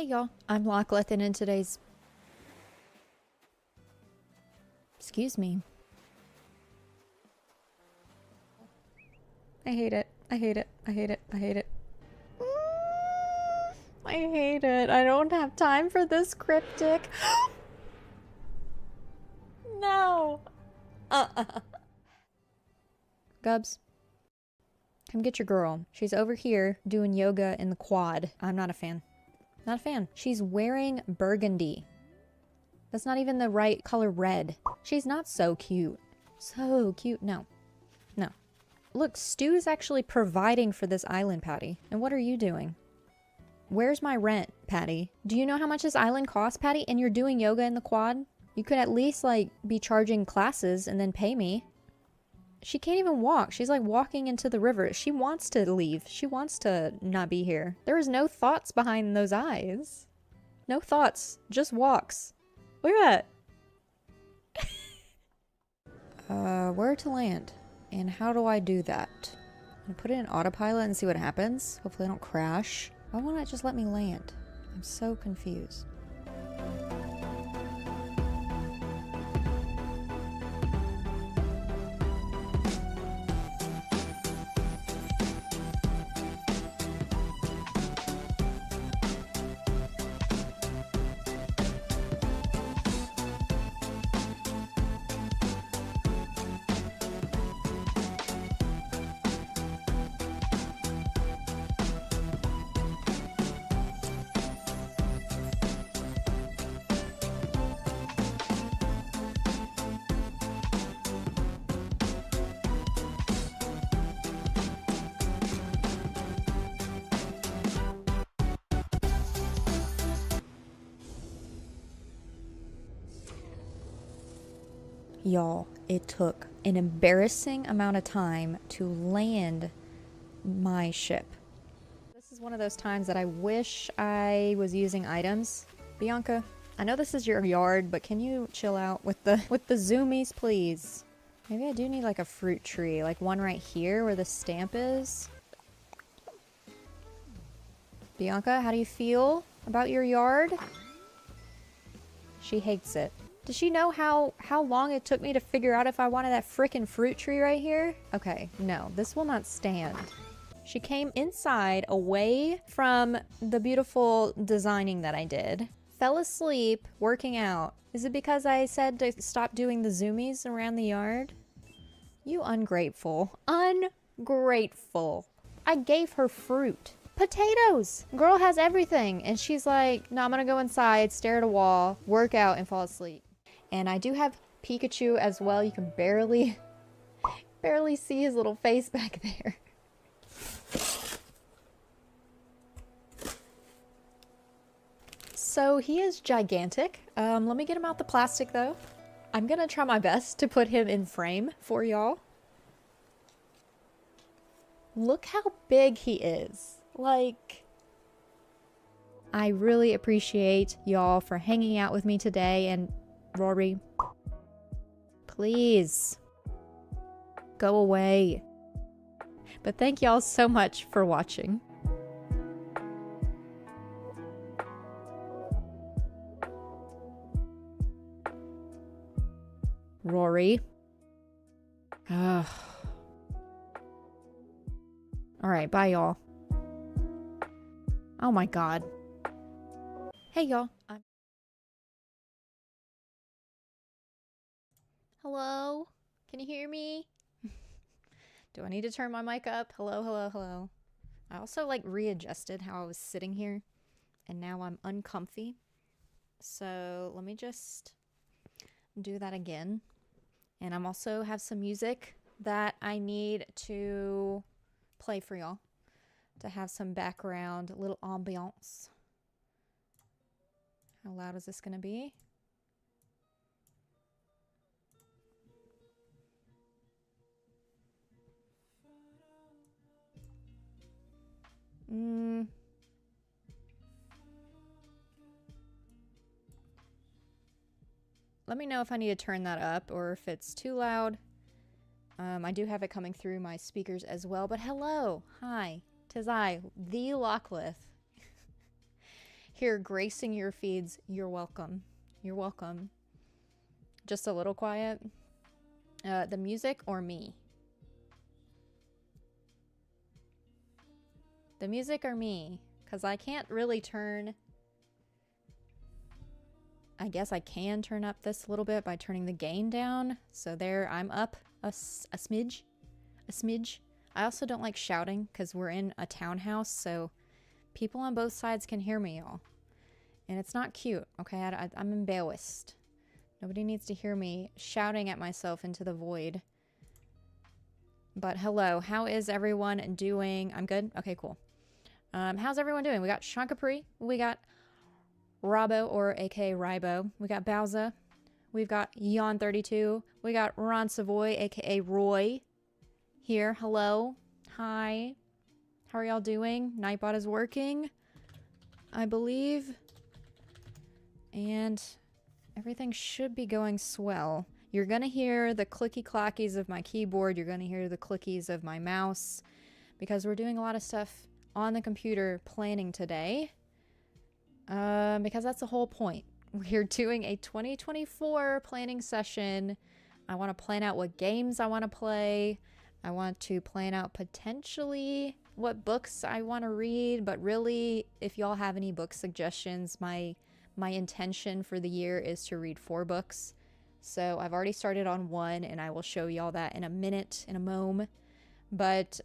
Hey y'all, I'm Lachlan and in today's... Excuse me. I hate it. I hate it. I hate it. I hate it. I hate it. I don't have time for this cryptic. No. Gubs, come get your girl. She's over here doing yoga in the quad. I'm not a fan. Not a fan. She's wearing burgundy. That's not even the right color red. She's not so cute. So cute. No. No. Look, Stu's actually providing for this island, Patty. And what are you doing? Where's my rent, Patty? Do you know how much this island costs, Patty? And you're doing yoga in the quad? You could at least, like, be charging classes and then pay me. She can't even walk. She's like walking into the river. She wants to leave. She wants to not be here. There is no thoughts behind those eyes. No thoughts. Just walks. Look at that. Where to land? And how do I do that? I'm gonna put it in autopilot and see what happens. Hopefully I don't crash. Why won't it just let me land? I'm so confused. Y'all, it took an embarrassing amount of time to land my ship. This is one of those times that I wish I was using items. Bianca, I know this is your yard, but can you chill out with the zoomies, please? Maybe I do need like a fruit tree, like one right here where the stamp is. Bianca, how do you feel about your yard? She hates it. Does she know how long it took me to figure out if I wanted that frickin' fruit tree right here? Okay, no, this will not stand. She came inside away from the beautiful designing that I did. Fell asleep working out. Is it because I said to stop doing the zoomies around the yard? You ungrateful. Ungrateful. I gave her fruit. Potatoes! Girl has everything. And she's like, no, I'm gonna go inside, stare at a wall, work out, and fall asleep. And I do have Pikachu as well. You can barely see his little face back there. So he is gigantic. Let me get him out the plastic though. I'm gonna try my best to put him in frame for y'all. Look how big he is. Like, I really appreciate y'all for hanging out with me today. And Rory, please go away. But thank y'all so much for watching. Rory. Ugh. Alright, bye y'all. Oh my god. Hey y'all. Hello? Can you hear me? Do I need to turn my mic up? Hello, hello, hello. I also like readjusted how I was sitting here and now I'm uncomfy. So let me just do that again. And I'm also have some music that I need to play for y'all to have some background, little ambiance. How loud is this gonna be? Let me know if I need to turn that up or if it's too loud. I do have it coming through my speakers as well, but hello, hi, 'tis I, the Lachlan. here gracing your feeds. You're welcome. You're welcome. Just a little quiet. The music or me? The music or me? Because I can't really turn... I guess I can turn up this a little bit by turning the gain down. So there, I'm up a smidge. A smidge. I also don't like shouting because we're in a townhouse, so people on both sides can hear me, y'all. And it's not cute, okay? I'm embarrassed. Nobody needs to hear me shouting at myself into the void. But hello, how is everyone doing? I'm good? Okay, cool. How's everyone doing? We got Sean Capri. We got Rabo, or aka Rybo. We got Bowza. We've got Yon32. We got Ron Savoy, aka Roy. Here, hello. Hi. How are y'all doing? Nightbot is working, I believe. And everything should be going swell. You're gonna hear the clicky clackies of my keyboard. You're gonna hear the clickies of my mouse. Because we're doing a lot of stuff on the computer planning today. Because that's the whole point. We're doing a 2024 planning session. I want to plan out what games I want to play. I want to plan out potentially what books I want to read. But really, if y'all have any book suggestions, my intention for the year is to read 4 books. So I've already started on 1, and I will show y'all that in a minute, in a moment. But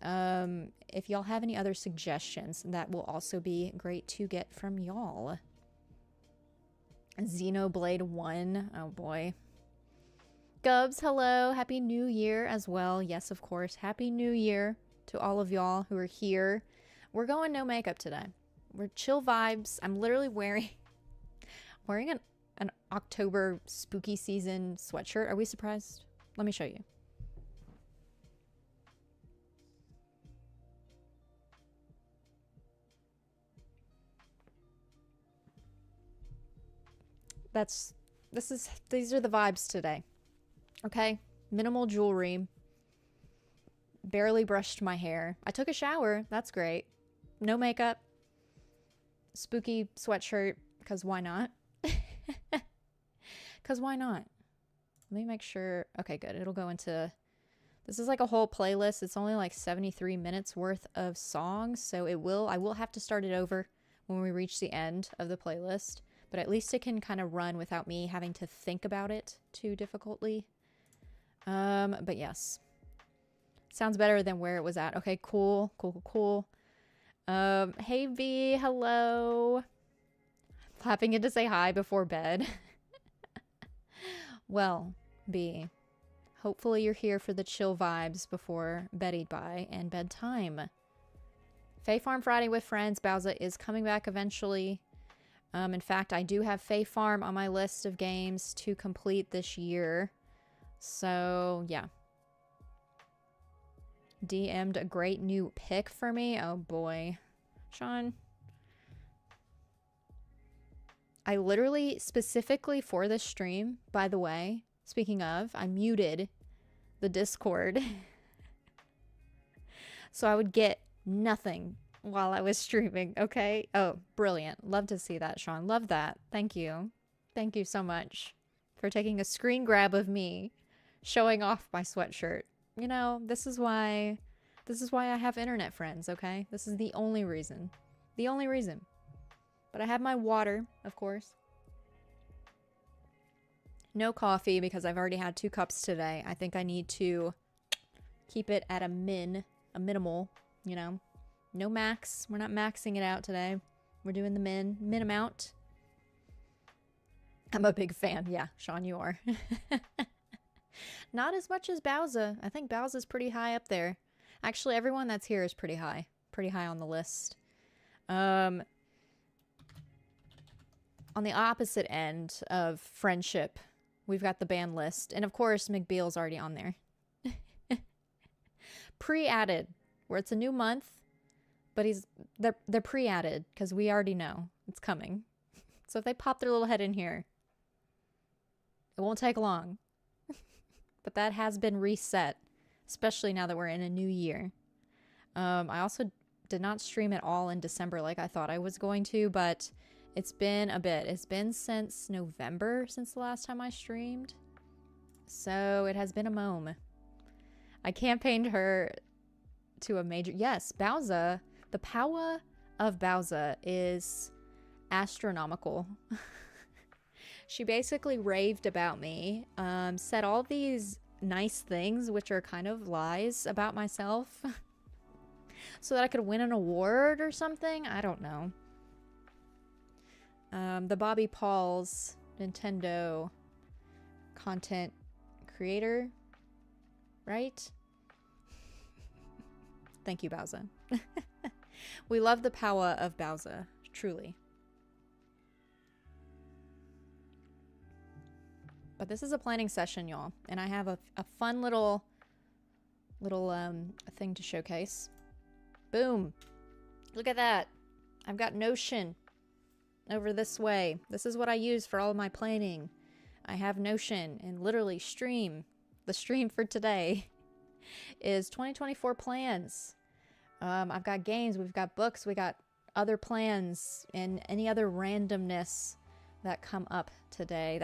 if y'all have any other suggestions, that will also be great to get from y'all. Xenoblade 1. Oh boy. Gubs, hello. Happy New Year as well. Yes, of course. Happy New Year to all of y'all who are here. We're going no makeup today. We're chill vibes. I'm literally wearing an October spooky season sweatshirt. Are we surprised? Let me show you. These are the vibes today. Okay? Minimal jewelry. Barely brushed my hair. I took a shower. That's great. No makeup. Spooky sweatshirt. Because why not? Because why not? Let me make sure. Okay, good. It'll go into... This is like a whole playlist. It's only like 73 minutes worth of songs. So I will have to start it over when we reach the end of the playlist. But at least it can kind of run without me having to think about it too difficultly. But yes. Sounds better than where it was at. Okay, cool. Cool. Hey V, hello. Clapping in to say hi before bed. Well, B, hopefully you're here for the chill vibes before beddy bye and bedtime. Fae Farm Friday with friends. Bowza is coming back eventually. In fact, I do have Fae Farm on my list of games to complete this year. So, yeah. DM'd a great new pick for me. Oh, boy. Sean. I literally, specifically for this stream, by the way, speaking of, I muted the Discord. So I would get nothing while I was streaming, okay? Oh, brilliant. Love to see that, Sean. Love that. Thank you. Thank you so much for taking a screen grab of me showing off my sweatshirt. You know, this is why I have internet friends, okay? This is the only reason. The only reason. But I have my water, of course. No coffee because I've already had 2 cups today. I think I need to keep it at a minimal, you know. No max. We're not maxing it out today. We're doing the min amount. I'm a big fan. Yeah, Sean, you are. Not as much as Bowza. I think Bowza's pretty high up there. Actually, everyone that's here is pretty high. Pretty high on the list. On the opposite end of friendship, we've got the ban list. And of course, McBeal's already on there. Pre-added, where it's a new month. But they're pre-added because we already know it's coming. So if they pop their little head in here, it won't take long. But that has been reset, especially now that we're in a new year. I also did not stream at all in December like I thought I was going to, but It's been a bit. It's been since November since the last time I streamed. So it has been a mome. I campaigned her to a major... Yes, Bowser. The power of Bowser is astronomical. She basically raved about me, said all these nice things, which are kind of lies about myself, so that I could win an award or something. I don't know. The Bobby Paul's Nintendo content creator, right? Thank you, Bowser. We love the power of Bowser, truly. But this is a planning session, y'all, and I have a fun little thing to showcase. Boom. Look at that. I've got Notion over this way. This is what I use for all of my planning. I have Notion and literally stream. The stream for today is 2024 plans. I've got games, we've got books, we got other plans, and any other randomness that comes up today.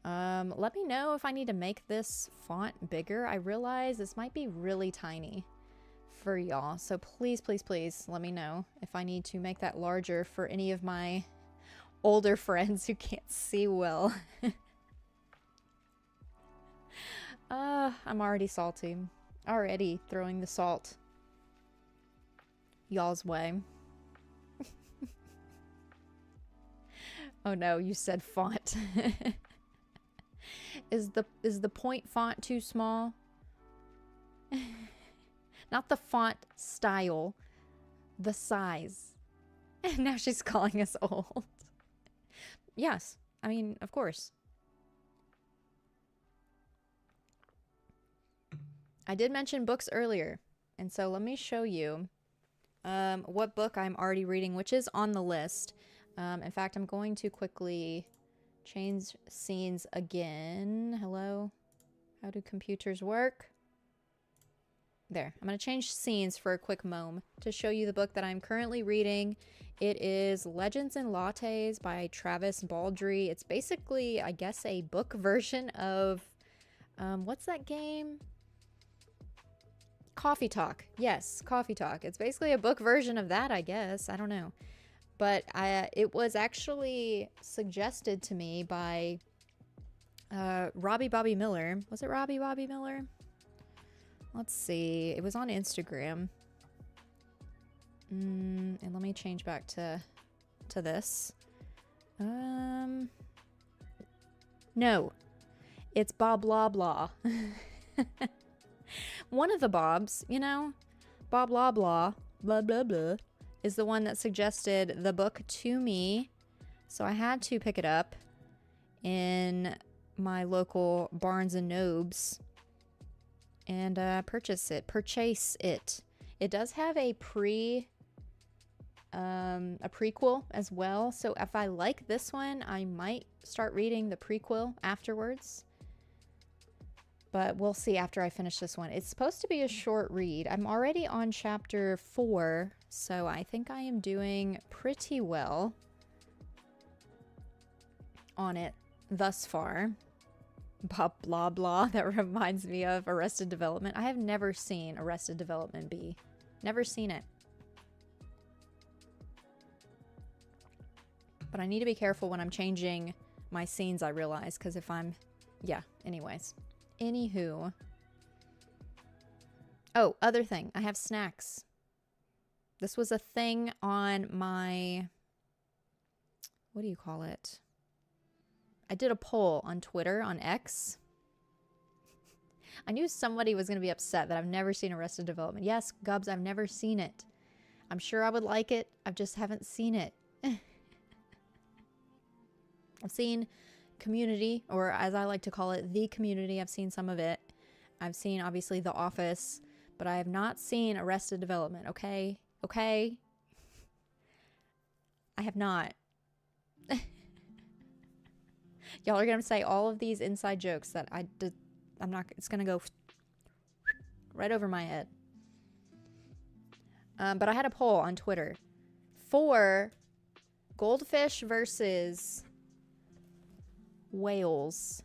Let me know if I need to make this font bigger. I realize this might be really tiny for y'all, so please, please, please let me know if I need to make that larger for any of my older friends who can't see well. I'm already salty. Already throwing the salt y'all's way. Oh no, you said font. Is the point font too small? Not the font style, the size. And now she's calling us old. Yes, I mean, of course. I did mention books earlier, and so let me show you what book I'm already reading, which is on the list. In fact, I'm going to quickly change scenes again. Hello? How do computers work? There. I'm going to change scenes for a quick moment to show you the book that I'm currently reading. It is Legends and Lattes by Travis Baldree. It's basically, I guess, a book version of, what's that game? Coffee Talk. Yes, Coffee Talk. It's basically a book version of that, I guess. I don't know. But it was actually suggested to me by Robbie Bobby Miller. Was it Robbie Bobby Miller? Let's see. It was on Instagram. And let me change back to this. No. It's Bob Blah Blah. One of the Bobs, you know? Bob Blah Blah, blah blah blah, is the one that suggested the book to me. So I had to pick it up in my local Barnes and Nobles and purchase it. It does have a prequel as well. So if I like this one, I might start reading the prequel afterwards. But we'll see after I finish this one. It's supposed to be a short read. I'm already on chapter 4, so I think I am doing pretty well on it thus far. Bob Blah Blah, that reminds me of Arrested Development. I have never seen Arrested Development B. Never seen it. But I need to be careful when I'm changing my scenes, I realize, because if I'm... Yeah, anyways. Anywho. Oh, other thing. I have snacks. This was a thing on my... What do you call it? I did a poll on Twitter, on X. I knew somebody was going to be upset that I've never seen Arrested Development. Yes, Gubs, I've never seen it. I'm sure I would like it. I just haven't seen it. I've seen Community, or as I like to call it, The Community. I've seen some of it. I've seen, obviously, The Office, but I have not seen Arrested Development, okay? Okay? I have not. Y'all are going to say all of these inside jokes that I'm not, it's going to go right over my head. But I had a poll on Twitter for goldfish versus whales.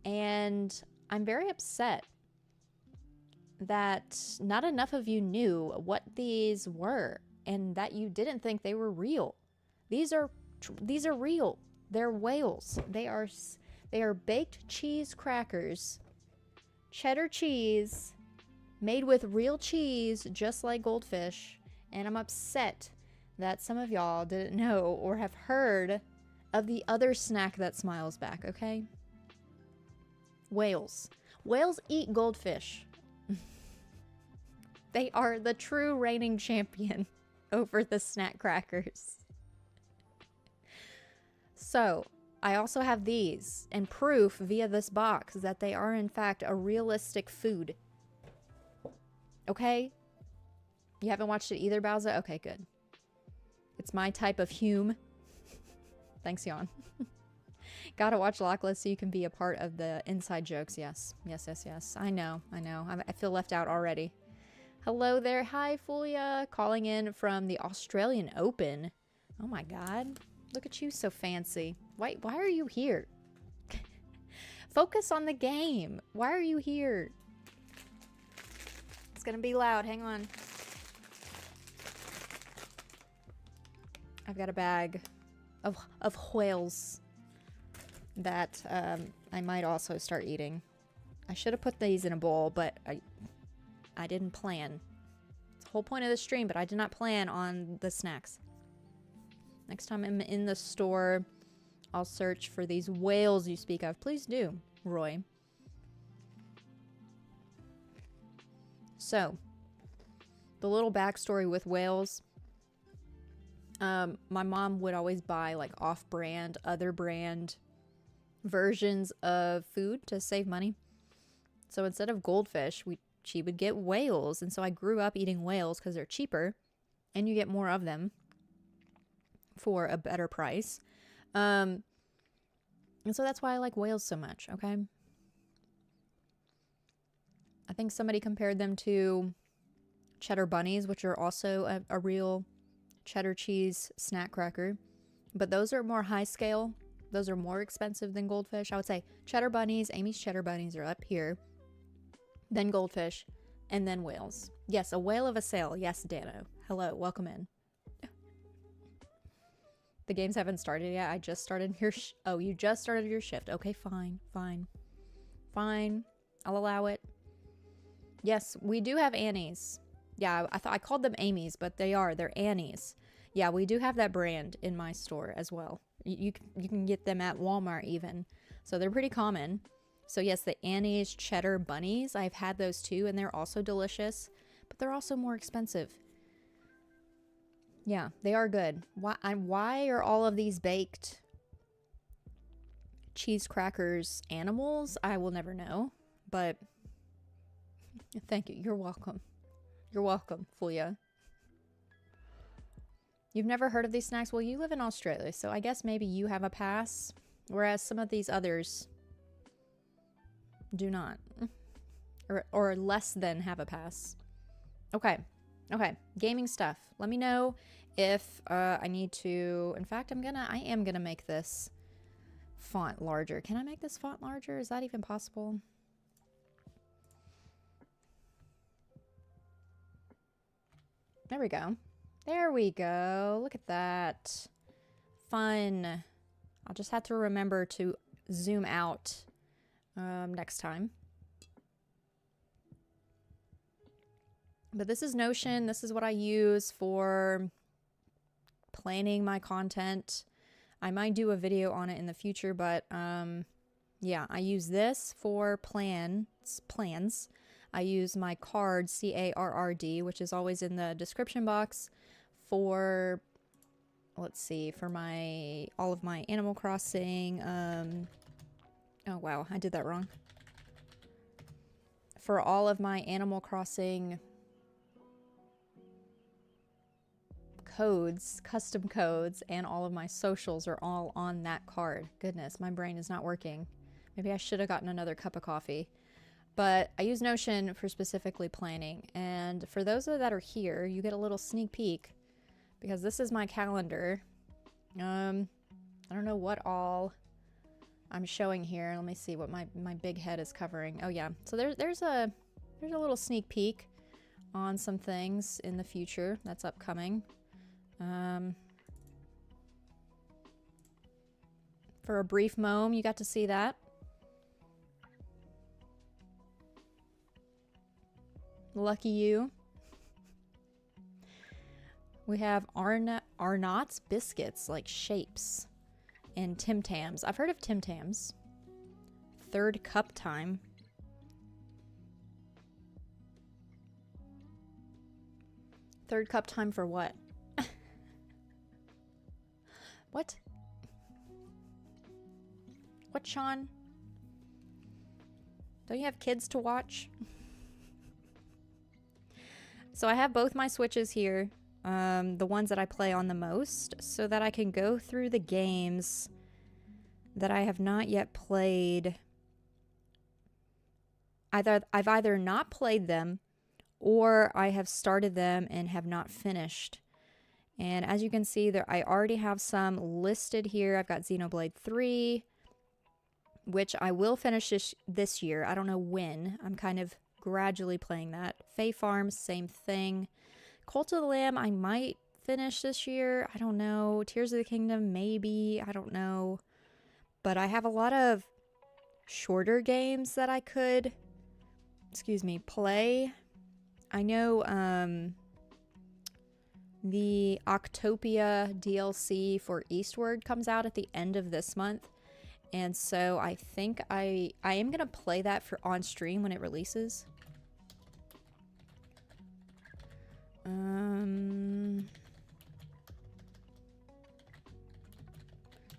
And I'm very upset that not enough of you knew what these were and that you didn't think they were real. These are real. They're whales. They are baked cheese crackers, cheddar cheese made with real cheese, just like goldfish. And I'm upset that some of y'all didn't know or have heard of the other snack that smiles back, okay? Whales. Whales eat goldfish. They are the true reigning champion over the snack crackers. So, I also have these and proof via this box that they are in fact a realistic food. Okay? You haven't watched it either, Bowser? Okay, good. It's my type of hume. Thanks, Jan. Gotta watch Lockless so you can be a part of the inside jokes. Yes. Yes, yes, yes. I know. I feel left out already. Hello there. Hi, Fulia. Calling in from the Australian Open. Oh my god. Look at you, so fancy. Why are you here? Focus on the game. Why are you here? It's gonna be loud. Hang on. I've got a bag of whales that I might also start eating. I should have put these in a bowl, but I didn't plan. It's the whole point of the stream, but I did not plan on the snacks. Next time I'm in the store, I'll search for these whales you speak of. Please do, Roy. So, the little backstory with whales. My mom would always buy like off-brand, other brand versions of food to save money. So instead of goldfish, she would get whales. And so I grew up eating whales because they're cheaper and you get more of them for a better price. And so that's why I like whales so much, okay? I think somebody compared them to cheddar bunnies, which are also a real cheddar cheese snack cracker. But those are more high scale. Those are more expensive than goldfish. I would say cheddar bunnies, Amy's cheddar bunnies are up here. Then goldfish, and then whales. Yes, a whale of a sail. Yes, Dano. Hello, welcome in. The games haven't started yet. I just started your oh, you just started your shift. Okay, fine. I'll allow it. Yes, we do have Annie's. Yeah, I called them Amy's, but they're Annie's. Yeah, we do have that brand in my store as well. You can get them at Walmart even. So they're pretty common. So yes, the Annie's cheddar bunnies, I've had those too, and they're also delicious, but they're also more expensive. Yeah, they are good. Why are all of these baked cheese crackers animals? I will never know, but thank you. You're welcome. You're welcome, Fulia. You've never heard of these snacks? Well, you live in Australia, so I guess maybe you have a pass, whereas some of these others do not. Or less than have a pass. Okay. Gaming stuff. Let me know if I need to... In fact, I am gonna make this font larger. Can I make this font larger? Is that even possible? There we go. There we go. Look at that. Fun. I'll just have to remember to zoom out next time. But this is Notion. This is what I use for planning my content. I might do a video on it in the future, but yeah, I use this for plans. I use my card, CARRD, which is always in the description box for, let's see, for all of my Animal Crossing, oh wow, I did that wrong. For all of my Animal Crossing codes, custom codes, and all of my socials are all on that card. Goodness, my brain is not working. Maybe I should have gotten another cup of coffee. But I use Notion for specifically planning. And for those that are here, you get a little sneak peek because this is my calendar I don't know what all I'm showing here. Let me see what my big head is covering. Oh yeah, so there's a little sneak peek on some things in the future that's upcoming. For a brief moment, you got to see that. Lucky you. We have Arnott's biscuits, like shapes, and Tim Tams. I've heard of Tim Tams. Third cup time. Third cup time for what? What? What, Sean? Don't you have kids to watch? So I have both my Switches here, the ones that I play on the most, so that I can go through the games that I have not yet played. I've either not played them or I have started them and have not finished. And as you can see, there I already have some listed here. I've got Xenoblade 3, which I will finish this year. I don't know when. I'm kind of gradually playing that. Fae Farms, same thing. Cult of the Lamb, I might finish this year. I don't know. Tears of the Kingdom, maybe. I don't know. But I have a lot of shorter games that I could, play. I know the Octopia DLC for Eastward comes out at the end of this month. And so I think I am going to play that on stream when it releases.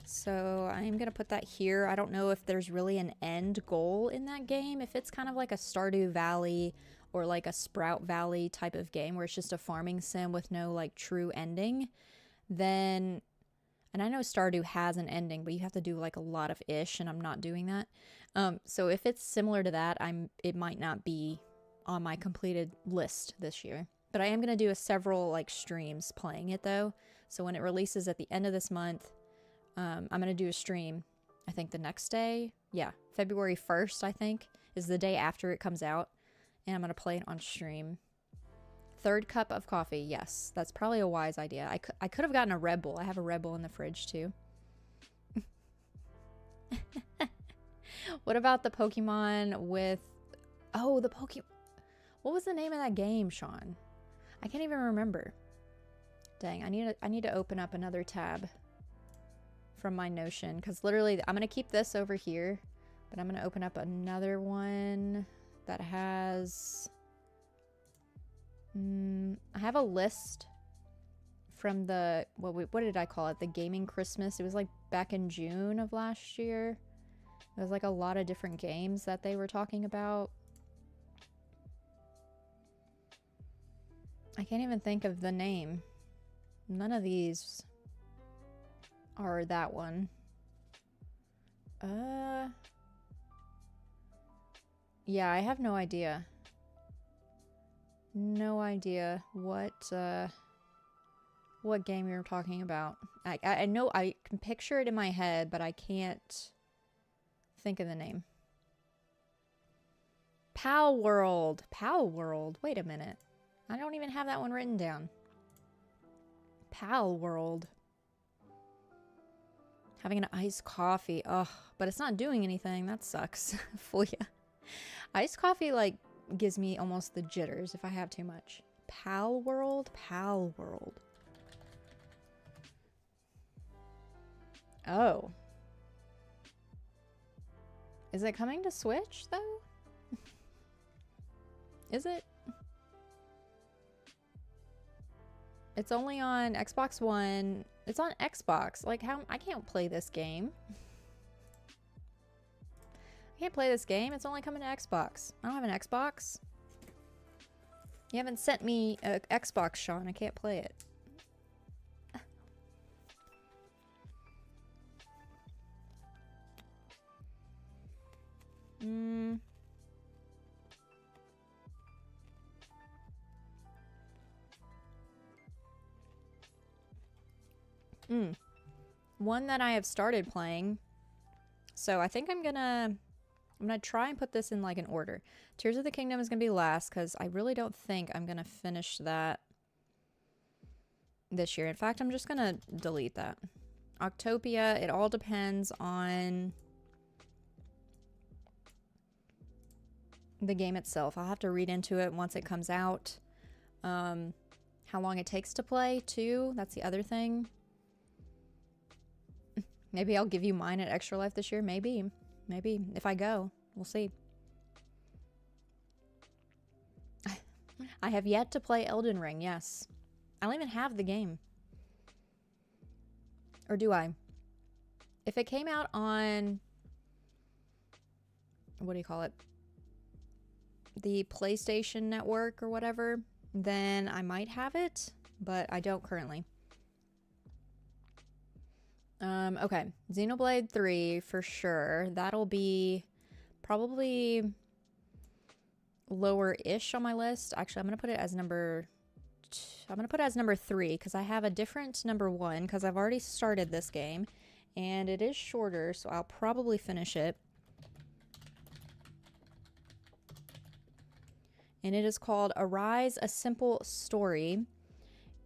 So I am going to put that here. I don't know if there's really an end goal in that game. If it's kind of like a Stardew Valley or like a Sprout Valley type of game where it's just a farming sim with no like true ending, then... And I know Stardew has an ending, but you have to do like a lot of ish, and I'm not doing that. So if it's similar to that, it might not be on my completed list this year. But I am going to do several like streams playing it though. So when it releases at the end of this month, I'm going to do a stream, I think the next day. Yeah, February 1st, I think, is the day after it comes out. And I'm going to play it on stream. Third cup of coffee, yes. That's probably a wise idea. I could have gotten a Red Bull. I have a Red Bull in the fridge, too. What about the Pokemon with... Oh, the Pokemon... What was the name of that game, Sean? I can't even remember. Dang, I need to open up another tab from my Notion. Because literally, I'm going to keep this over here. But I'm going to open up another one that has... I have a list from the, what did I call it? The Gaming Christmas. It was like back in June of last year. It was like a lot of different games that they were talking about. I can't even think of the name. None of these are that one. Yeah, I have no idea. No idea what game you're talking about. I know I can picture it in my head, but I can't think of the name. Pal World. Pal World. Wait a minute. I don't even have that one written down. Pal World. Having an iced coffee. Ugh, but it's not doing anything. That sucks for you. Iced coffee, like, gives me almost the jitters if I have too much. Pal World? Pal World. Oh. Is it coming to Switch, though? Is it? It's only on Xbox One. It's on Xbox. Like, how? I can't play this game. I can't play this game. It's only coming to Xbox. I don't have an Xbox. You haven't sent me an Xbox, Sean. I can't play it. one that I have started playing. So I think I'm gonna try and put this in like an order. Tears of the Kingdom is gonna be last because I really don't think I'm gonna finish that this year. In fact, I'm just gonna delete that. Octopia, it all depends on the game itself. I'll have to read into it once it comes out. How long it takes to play too, that's the other thing. Maybe I'll give you mine at Extra Life this year. Maybe if I go, we'll see. I have yet to play Elden Ring. Yes, I don't even have the game, or do I? If it came out on, what do you call it, the PlayStation Network or whatever, then I might have it, but I don't currently. Okay, Xenoblade 3 for sure. That'll be probably lower-ish on my list. Actually, I'm gonna put it as number 3 because I have a different number 1 because I've already started this game and it is shorter, so I'll probably finish it. And it is called Arise: A Simple Story,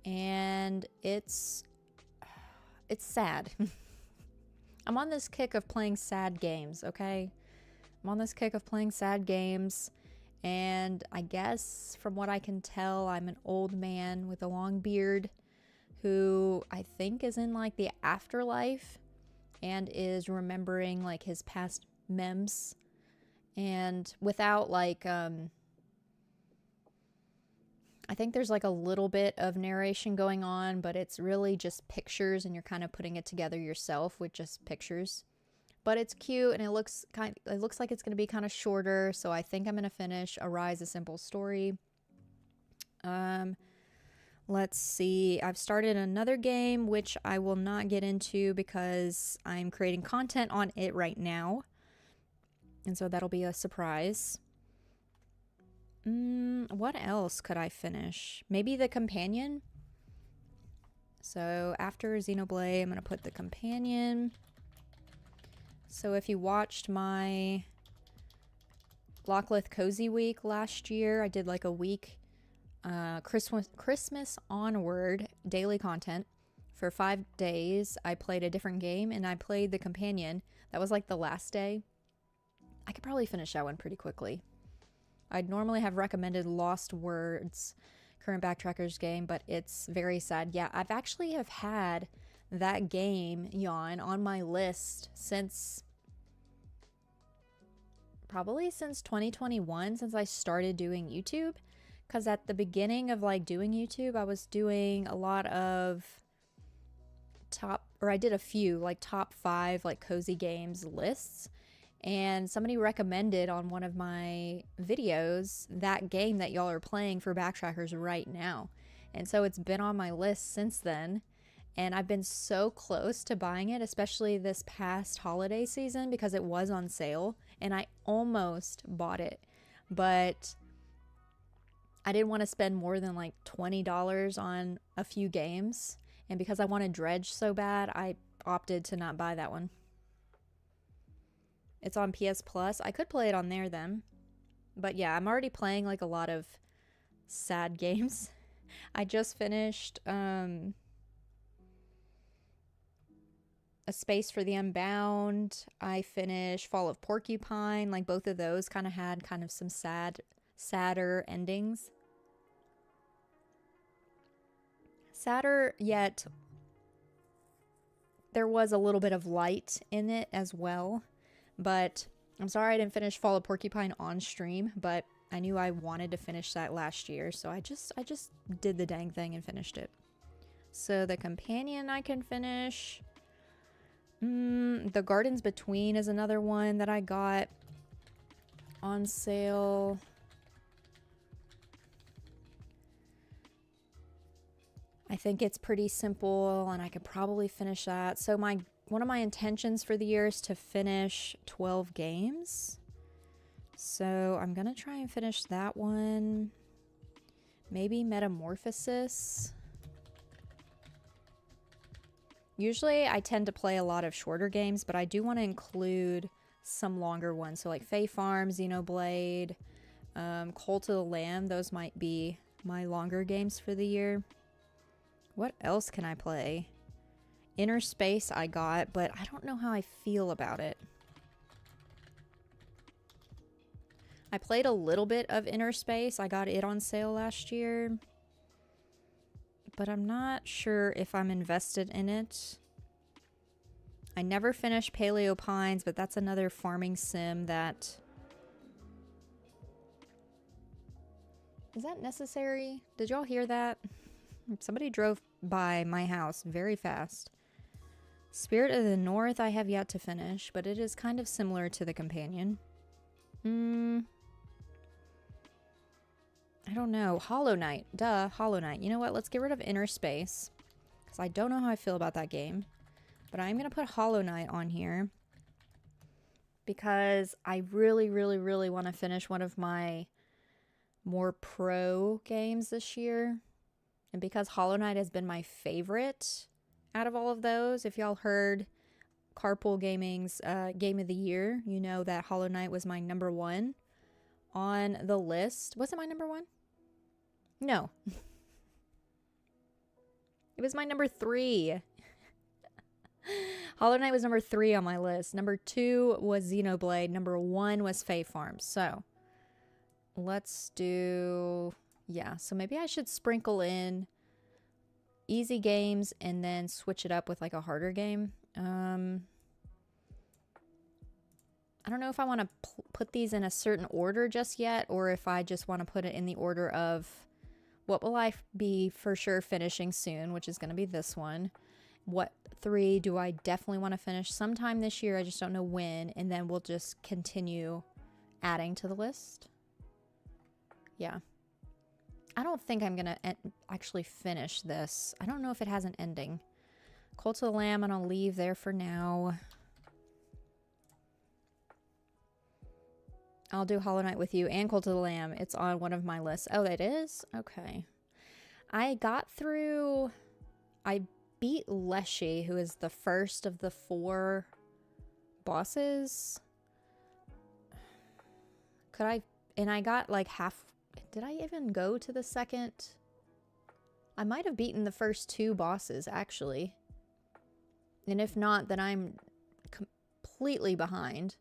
and it's sad. I'm on this kick of playing sad games, okay? I'm on this kick of playing sad games, and I guess from what I can tell, I'm an old man with a long beard who I think is in like the afterlife and is remembering like his past memes, and without like I think there's like a little bit of narration going on, but it's really just pictures and you're kind of putting it together yourself with just pictures. But it's cute and it looks like it's going to be kind of shorter, so I think I'm going to finish Arise: A Simple Story. Let's see. I've started another game which I will not get into because I'm creating content on it right now. And so that'll be a surprise. What else could I finish? Maybe the companion. So after Xenoblade, I'm going to put the companion. So if you watched my Locklith Cozy Week last year, I did like a week Christmas onward daily content. For 5 days, I played a different game and I played the companion. That was like the last day. I could probably finish that one pretty quickly. I'd normally have recommended Lost Words, current Backtrackers game, but it's very sad. Yeah, I've actually have had that game, Yawn, on my list since probably since 2021, since I started doing YouTube. Because at the beginning of like doing YouTube, I was doing a lot of I did a few like top 5 like cozy games lists. And somebody recommended on one of my videos that game that y'all are playing for Backtrackers right now. And so it's been on my list since then. And I've been so close to buying it, especially this past holiday season because it was on sale. And I almost bought it. But I didn't want to spend more than like $20 on a few games. And because I wanted Dredge so bad, I opted to not buy that one. It's on PS Plus. I could play it on there then. But yeah, I'm already playing like a lot of sad games. I just finished A Space for the Unbound. I finished Fall of Porcupine. Like both of those kind of had kind of some sadder endings. Sadder, yet there was a little bit of light in it as well. But I'm sorry I didn't finish Fall of Porcupine on stream, but I knew I wanted to finish that last year, so I just did the dang thing and finished it. So the companion I can finish. The Gardens Between is another one that I got on sale. I think it's pretty simple and I could probably finish that. So one of my intentions for the year is to finish 12 games. So I'm going to try and finish that one. Maybe Metamorphosis. Usually I tend to play a lot of shorter games, but I do want to include some longer ones. So like Fae Farm, Xenoblade, Cult of the Lamb. Those might be my longer games for the year. What else can I play? Inner Space I got, but I don't know how I feel about it. I played a little bit of Inner Space. I got it on sale last year. But I'm not sure if I'm invested in it. I never finished Paleo Pines, but that's another farming sim that... Is that necessary? Did y'all hear that? Somebody drove by my house very fast. Spirit of the North I have yet to finish, but it is kind of similar to the companion. I don't know. Hollow Knight. Duh, Hollow Knight. You know what? Let's get rid of Inner Space. Because I don't know how I feel about that game. But I'm going to put Hollow Knight on here. Because I really, really, really want to finish one of my more pro games this year. And because Hollow Knight has been my favorite out of all of those. If y'all heard Carpool Gaming's Game of the Year, you know that Hollow Knight was my #1 on the list. Was it my #1? No. It was my #3. Hollow Knight was #3 on my list. #2 was Xenoblade. #1 was Fae Farm. So, let's do... Yeah, so maybe I should sprinkle in easy games and then switch it up with like a harder game. I don't know if I want to put these in a certain order just yet, or if I just want to put it in the order of what will I be for sure finishing soon, which is going to be this one. What 3 do I definitely want to finish sometime this year? I just don't know when, and then we'll just continue adding to the list. Yeah. I don't think I'm going to actually finish this. I don't know if it has an ending. Cult of the Lamb, I'm going to leave there for now. I'll do Hollow Knight with you and Cult of the Lamb. It's on one of my lists. Oh, it is? Okay. I got through... I beat Leshy, who is the first of the 4 bosses. Could I... And I got like half... Did I even go to the second? I might have beaten the first 2 bosses, actually. And if not, then I'm completely behind.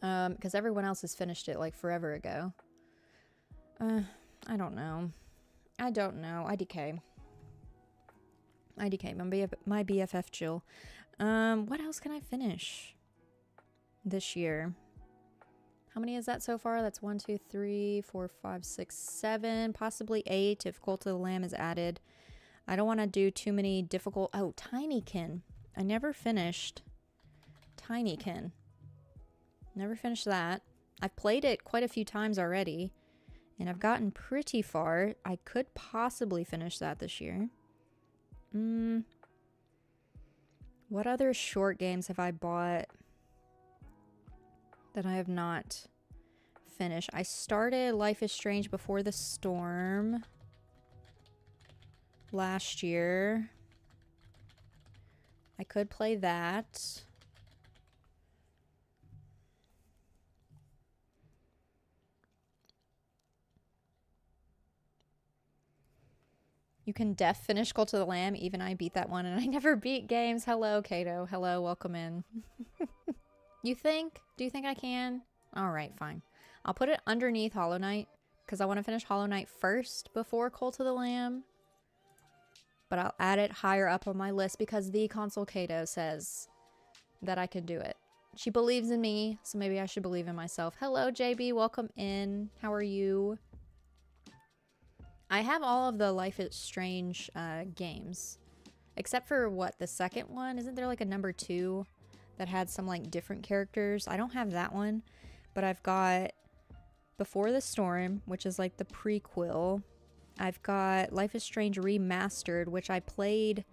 Because everyone else has finished it like forever ago. I don't know. I don't know. IDK. IDK, my BFF Jill. What else can I finish this year? How many is that so far? That's 1, 2, 3, 4, 5, 6, 7, possibly 8 if Cult of the Lamb is added. I don't want to do too many difficult... Oh, Tinykin. I never finished Tinykin. Never finished that. I've played it quite a few times already, and I've gotten pretty far. I could possibly finish that this year. What other short games have I bought that I have not finished? I started Life is Strange Before the Storm last year. I could play that. You can finish Cult of the Lamb. Even I beat that one, and I never beat games. Hello, Kato. Hello, welcome in. You think? Do you think I can? All right, fine. I'll put it underneath Hollow Knight because I want to finish Hollow Knight first before Cult of the Lamb. But I'll add it higher up on my list because the console Kato says that I can do it. She believes in me, so maybe I should believe in myself. Hello, JB. Welcome in. How are you? I have all of the Life is Strange games. Except for, what, the second one? Isn't there like a #2 that had some like different characters? I don't have that one. But I've got Before the Storm, which is like the prequel. I've got Life is Strange Remastered, which I played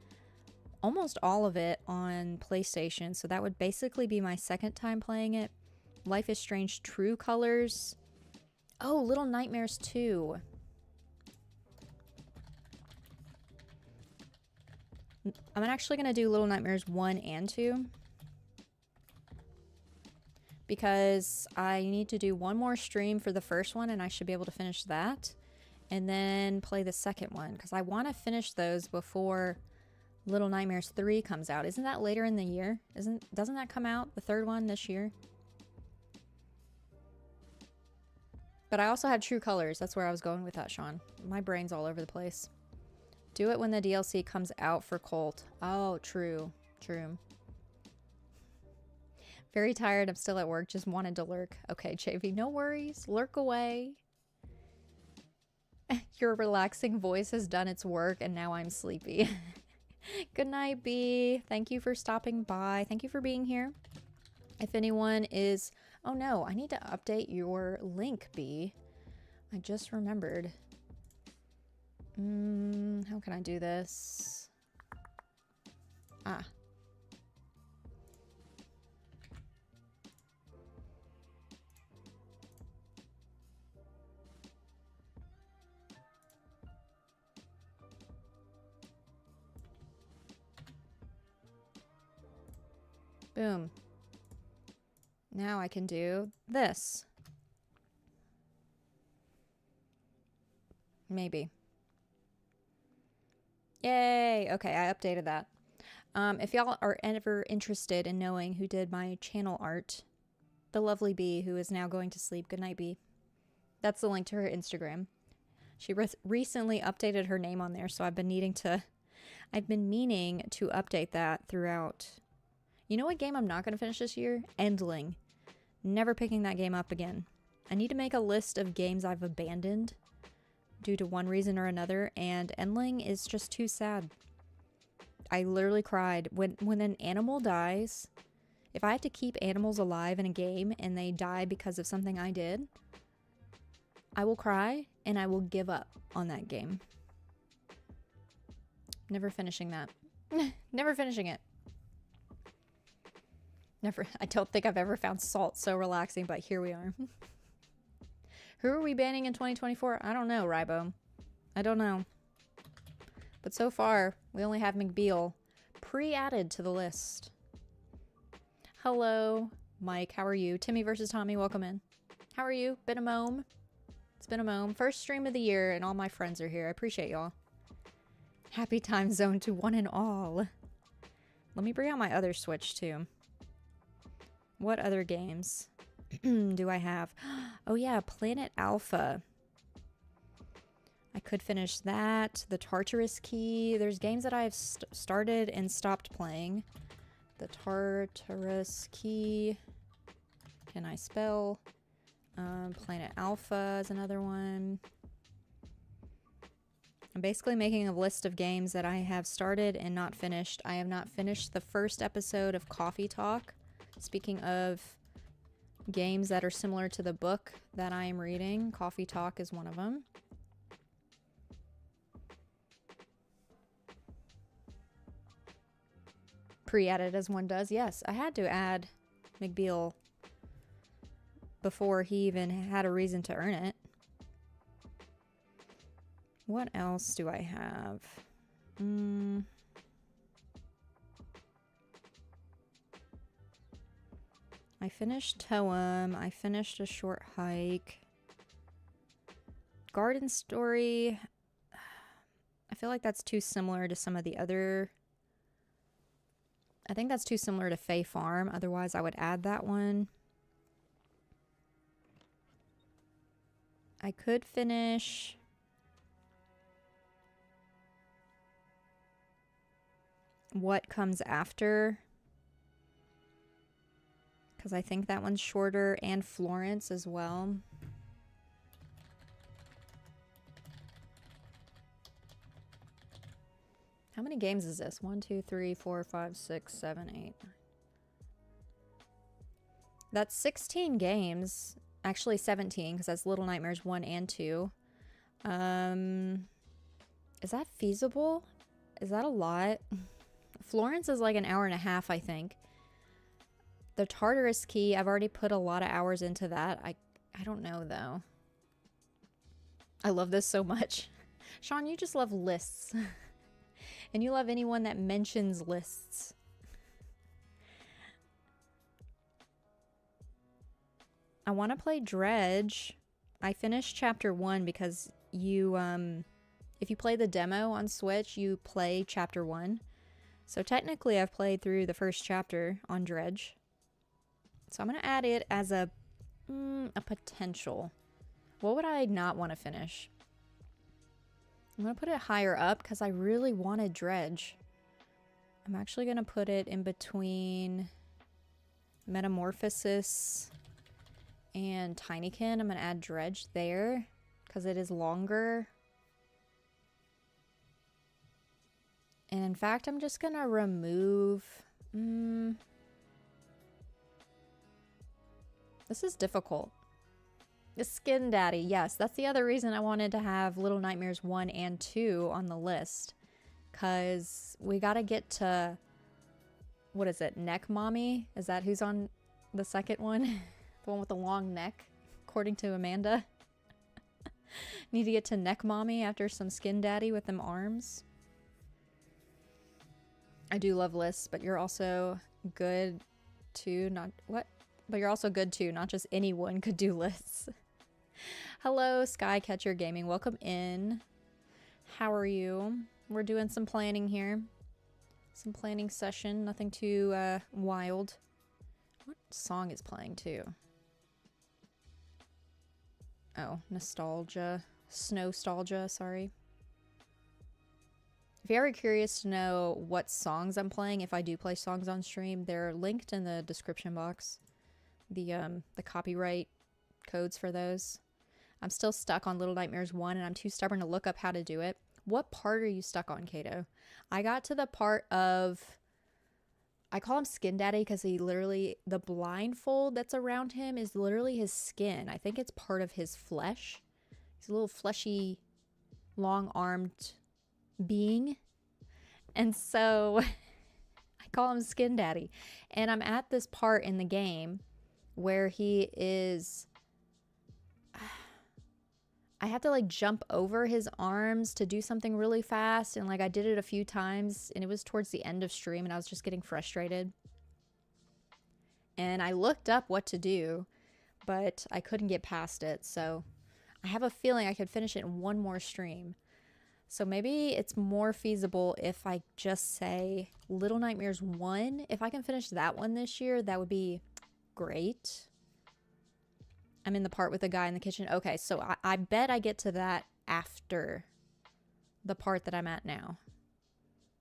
almost all of it on PlayStation. So that would basically be my second time playing it. Life is Strange True Colors. Oh, Little Nightmares 2. 2. I'm actually going to do Little Nightmares 1 and 2. Because I need to do one more stream for the first one and I should be able to finish that. And then play the second one. Because I want to finish those before Little Nightmares 3 comes out. Isn't that later in the year? Doesn't that come out, the third one, this year? But I also have True Colors. That's where I was going with that, Sean. My brain's all over the place. Do it when the DLC comes out for Colt. Oh, true. True. Very tired. I'm still at work. Just wanted to lurk. Okay, JV, no worries. Lurk away. Your relaxing voice has done its work and now I'm sleepy. Good night, B. Thank you for stopping by. Thank you for being here. If anyone is... Oh no, I need to update your link, B. I just remembered. How can I do this? Ah. Boom. Now I can do this. Maybe. Yay! Okay, I updated that. If y'all are ever interested in knowing who did my channel art, the lovely Bee, who is now going to sleep. Good night, Bee. That's the link to her Instagram. She recently updated her name on there, so I've been meaning to update that throughout. You know what game I'm not going to finish this year? Endling. Never picking that game up again. I need to make a list of games I've abandoned due to one reason or another, and Endling is just too sad. I literally cried. When an animal dies, if I have to keep animals alive in a game and they die because of something I did, I will cry and I will give up on that game. Never finishing that. Never finishing it. Never. I don't think I've ever found Salt so relaxing, but here we are. Who are we banning in 2024? I don't know, Rybo. I don't know. But so far, we only have McBeal pre-added to the list. Hello, Mike. How are you? Timmy versus Tommy, welcome in. How are you? Been a mome. It's been a mome. First stream of the year, and all my friends are here. I appreciate y'all. Happy time zone to one and all. Let me bring out my other Switch, too. What other games do I have? Oh yeah, Planet Alpha. I could finish that. The Tartarus Key. There's games that I've started and stopped playing. The Tartarus Key. Can I spell? Planet Alpha is another one. I'm basically making a list of games that I have started and not finished. I have not finished the first episode of Coffee Talk. Speaking of games that are similar to the book that I am reading, Coffee Talk is one of them. Pre-added as one does. Yes, I had to add McBeal before he even had a reason to earn it. What else do I have? I finished Toem. I finished A Short Hike. Garden Story. I feel like that's too similar to some of the other... I think that's too similar to Fae Farm. Otherwise, I would add that one. I could finish... What Comes After, because I think that one's shorter, and Florence as well. How many games is this? 1, 2, 3, 4, 5, 6, 7, 8. That's 16 games. Actually 17, because that's Little Nightmares 1 and 2. Is that feasible? Is that a lot? Florence is like an hour and a half, I think. The Tartarus Key, I've already put a lot of hours into that. I don't know, though. I love this so much. Sean, you just love lists. And you love anyone that mentions lists. I want to play Dredge. I finished chapter 1 because you, if you play the demo on Switch, you play chapter 1. So technically I've played through the first chapter on Dredge. So I'm going to add it as a potential. What would I not want to finish? I'm going to put it higher up because I really wanted Dredge. I'm actually going to put it in between Metamorphosis and Tinykin. I'm going to add Dredge there because it is longer. And in fact, I'm just going to remove... This is difficult. The Skin Daddy, yes. That's the other reason I wanted to have Little Nightmares 1 and 2 on the list. Because we got to get to... What is it? Neck Mommy? Is that who's on the second one? The one with the long neck, according to Amanda. Need to get to Neck Mommy after some Skin Daddy with them arms. I do love lists, but you're also good too. Not what? But you're also good too. Not just anyone could do lists. Hello, Skycatcher Gaming. Welcome in. How are you? We're doing some planning here. Some planning session. Nothing too wild. What song is playing too? Oh, nostalgia. Snowstalgia, sorry. If you're ever curious to know what songs I'm playing, if I do play songs on stream, they're linked in the description box. The copyright codes for those. I'm still stuck on Little Nightmares 1 and I'm too stubborn to look up how to do it. What part are you stuck on, Kato? I got to the part of... I call him Skin Daddy because he literally... The blindfold that's around him is literally his skin. I think it's part of his flesh. He's a little fleshy, long-armed being. And so... I call him Skin Daddy. And I'm at this part in the game where he is... I have to like jump over his arms to do something really fast, and like I did it a few times, and it was towards the end of stream and I was just getting frustrated. And I looked up what to do, but I couldn't get past it, so I have a feeling I could finish it in one more stream. So maybe it's more feasible if I just say Little Nightmares 1. If I can finish that one this year, that would be great. I'm in the part with the guy in the kitchen. Okay, so I bet I get to that after the part that I'm at now.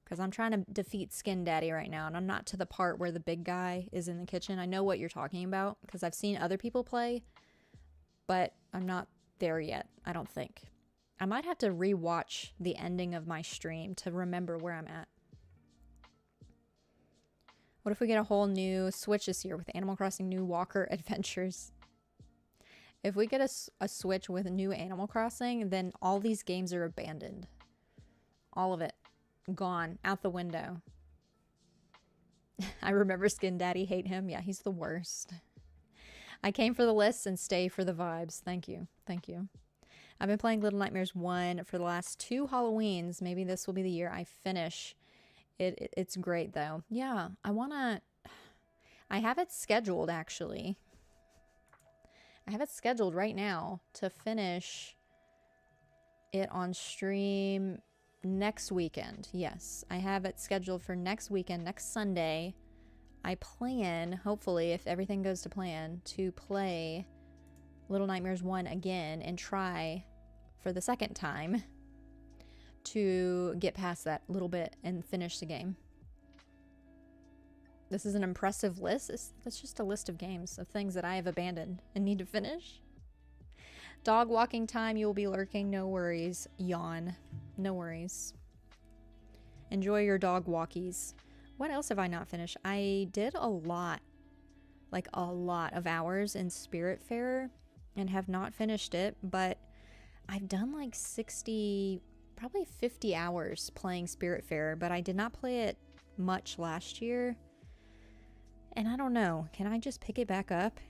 Because I'm trying to defeat Skin Daddy right now, and I'm not to the part where the big guy is in the kitchen. I know what you're talking about, because I've seen other people play, but I'm not there yet, I don't think. I might have to rewatch the ending of my stream to remember where I'm at. What if we get a whole new Switch this year with Animal Crossing New Walker Adventures? If we get a Switch with new Animal Crossing, then all these games are abandoned. All of it. Gone. Out the window. I remember Skin Daddy, hate him. Yeah, he's the worst. I came for the lists and stay for the vibes. Thank you. Thank you. I've been playing Little Nightmares 1 for the last 2 Halloweens. Maybe this will be the year I finish. It's great, though. Yeah, I have it scheduled, actually. I have it scheduled right now to finish it on stream next weekend. Yes, I have it scheduled for next weekend, next Sunday. I plan, hopefully, if everything goes to plan, to play Little Nightmares 1 again and try for the second time to get past that little bit and finish the game. This is an impressive list. That's just a list of games, of things that I have abandoned and need to finish. Dog walking time, you will be lurking. No worries. Yawn. No worries. Enjoy your dog walkies. What else have I not finished? I did a lot, like a lot of hours in Spiritfarer and have not finished it, but I've done like 60, probably 50 hours playing Spiritfarer, but I did not play it much last year. And I don't know, can I just pick it back up?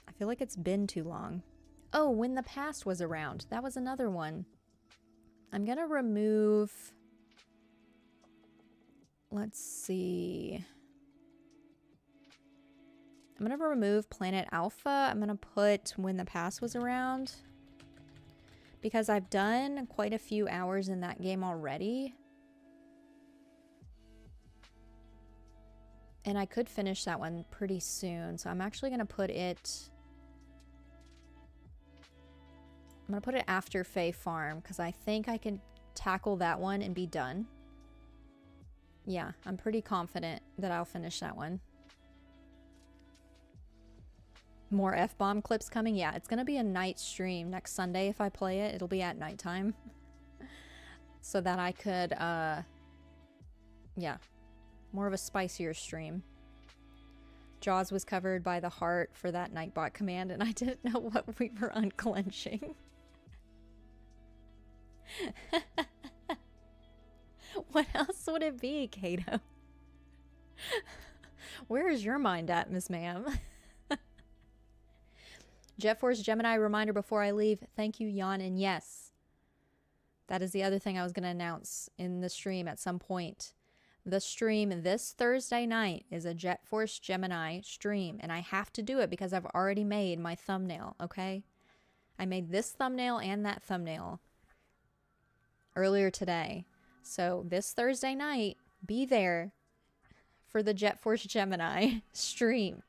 I feel like it's been too long. Oh, When the Past was around. That was another one. I'm gonna remove... Let's see. I'm gonna remove Planet Alpha. I'm gonna put When the Past Was Around. Because I've done quite a few hours in that game already. And I could finish that one pretty soon. So I'm actually gonna put it... I'm gonna put it after Fae Farm. Because I think I can tackle that one and be done. Yeah, I'm pretty confident that I'll finish that one. More F-bomb clips coming? Yeah, it's gonna be a night stream next Sunday if I play it. It'll be at nighttime. So that I could, yeah. More of a spicier stream. Jaws was covered by the heart for that Nightbot command, and I didn't know what we were unclenching. What else would it be, Kato? Where is your mind at, Miss Ma'am? Jet Force Gemini reminder before I leave. Thank you, Jan. And yes, that is the other thing I was going to announce in the stream at some point. The stream this Thursday night is a Jet Force Gemini stream, and I have to do it because I've already made my thumbnail, okay? I made this thumbnail and that thumbnail earlier today. So this Thursday night, be there for the Jet Force Gemini stream.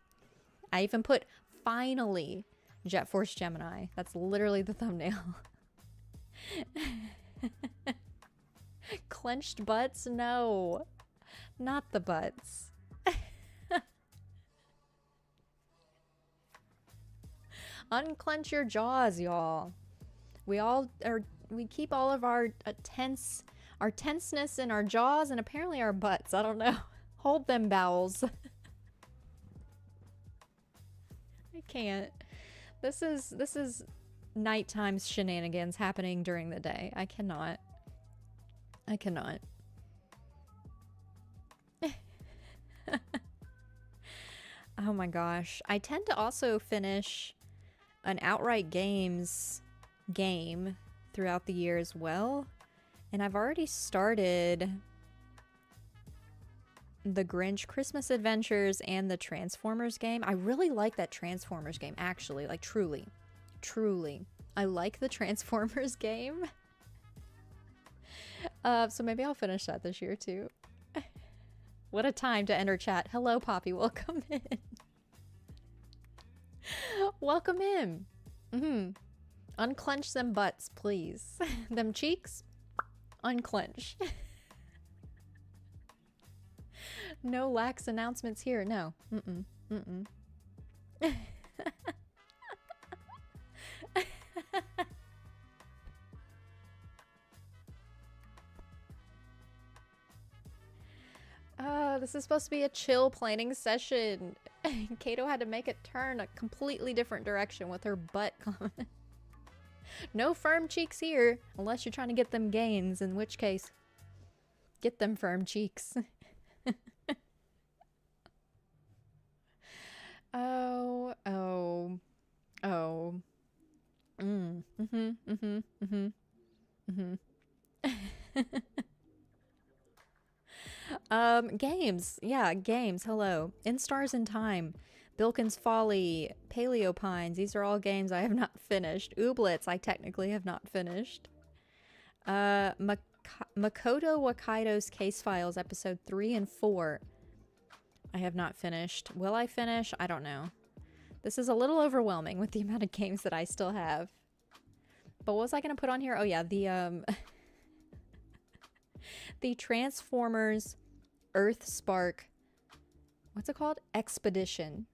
I even put finally Jet Force Gemini. That's literally the thumbnail. Clenched butts? No. Not the butts. Unclench your jaws, y'all. We keep all of our tenseness in our jaws and apparently our butts. I don't know. Hold them bowels. I can't. This is nighttime shenanigans happening during the day. I cannot. I cannot. Oh my gosh. I tend to also finish an Outright Games game throughout the year as well. And I've already started the Grinch Christmas Adventures and the Transformers game. I really like that Transformers game, actually. Like, truly. Truly. I like the Transformers game. So maybe I'll finish that this year, too. What a time to enter chat. Hello, Poppy. Welcome in. Welcome in. Unclench them butts, please. Them cheeks, unclench. No lax announcements here. No. This is supposed to be a chill planning session. Kato had to make it turn a completely different direction with her butt comment. No firm cheeks here, unless you're trying to get them gains, in which case, get them firm cheeks. Oh. Games. Yeah, games. Hello. In Stars in Time. Bilkin's Folly. Paleopines. These are all games I have not finished. Ooblets I technically have not finished. Makoto Wakaido's Case Files episode 3 and 4. I have not finished. Will I finish? I don't know. This is a little overwhelming with the amount of games that I still have. But what was I going to put on here? Oh yeah, the the Transformers Earthspark, what's it called? Expedition.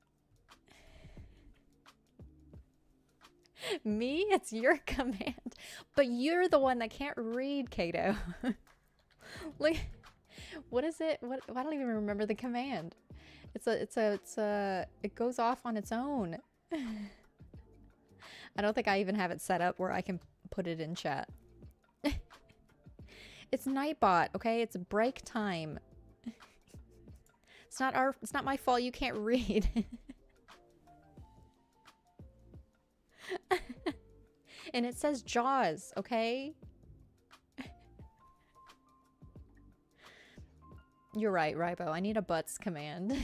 Me? It's your command. But you're the one that can't read, Kato. Like, what is it? What? I don't even remember the command. It goes off on its own. I don't think I even have it set up where I can put it in chat. It's Nightbot, okay? It's break time. It's not my fault you can't read. And it says Jaws, okay? You're right, Rybo. I need a butts command.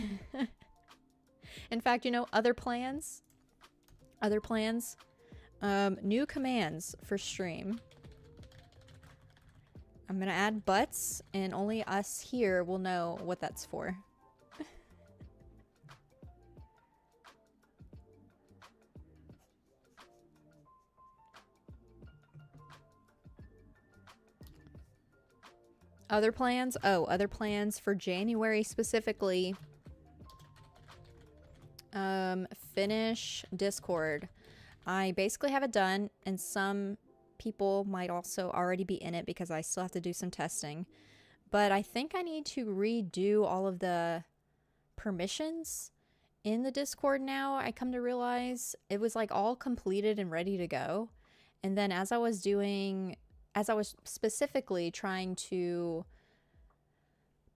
In fact, you know, other plans. New commands for stream. I'm gonna add butts, and only us here will know what that's for. Other plans? Oh, other plans for January specifically. Finish Discord. I basically have it done, and some people might also already be in it because I still have to do some testing. But I think I need to redo all of the permissions in the Discord now. I come to realize it was like all completed and ready to go. And then as I was specifically trying to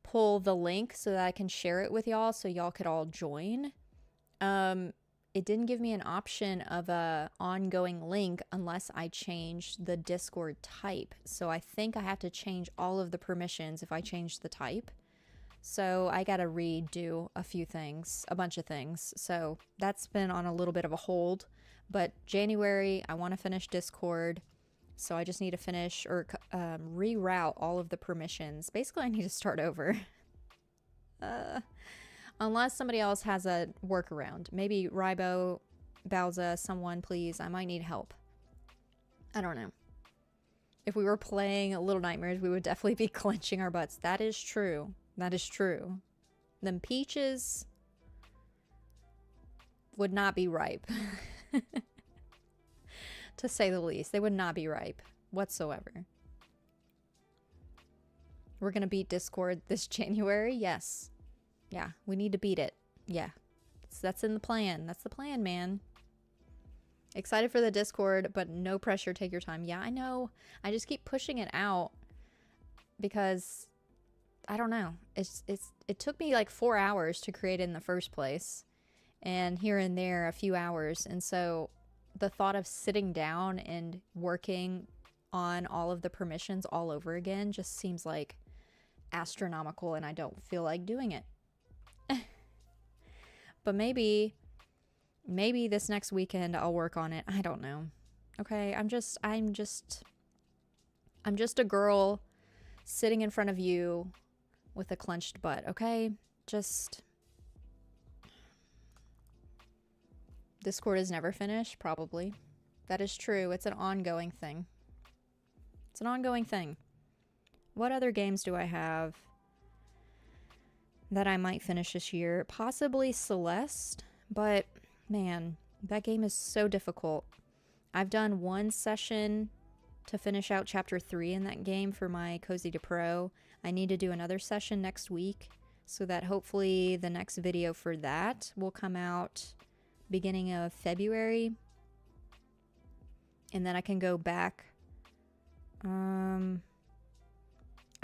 pull the link so that I can share it with y'all so y'all could all join, it didn't give me an option of a ongoing link unless I changed the Discord type. So I think I have to change all of the permissions if I change the type. So I gotta redo a bunch of things. So that's been on a little bit of a hold. But January, I want to finish Discord. So I just need to finish or reroute all of the permissions. Basically, I need to start over. Unless somebody else has a workaround. Maybe Rybo, Bowza, someone please. I might need help. I don't know. If we were playing Little Nightmares, we would definitely be clenching our butts. That is true. That is true. Them peaches would not be ripe. To say the least. They would not be ripe whatsoever. We're going to beat Discord this January? Yes. Yeah, we need to beat it. Yeah. So that's in the plan. That's the plan, man. Excited for the Discord, but no pressure. Take your time. Yeah, I know. I just keep pushing it out because I don't know. It took me like 4 hours to create it in the first place, and here and there a few hours. And so the thought of sitting down and working on all of the permissions all over again just seems like astronomical, and I don't feel like doing it. But maybe this next weekend I'll work on it. I don't know. Okay, I'm just a girl sitting in front of you with a clenched butt, okay? Just Discord is never finished, probably. That is true. It's an ongoing thing. It's an ongoing thing. What other games do I have that I might finish this year? Possibly Celeste, but man, that game is so difficult. I've done one session to finish out chapter 3 in that game for my Cozy to Pro. I need to do another session next week so that hopefully the next video for that will come out beginning of February. And then I can go back. I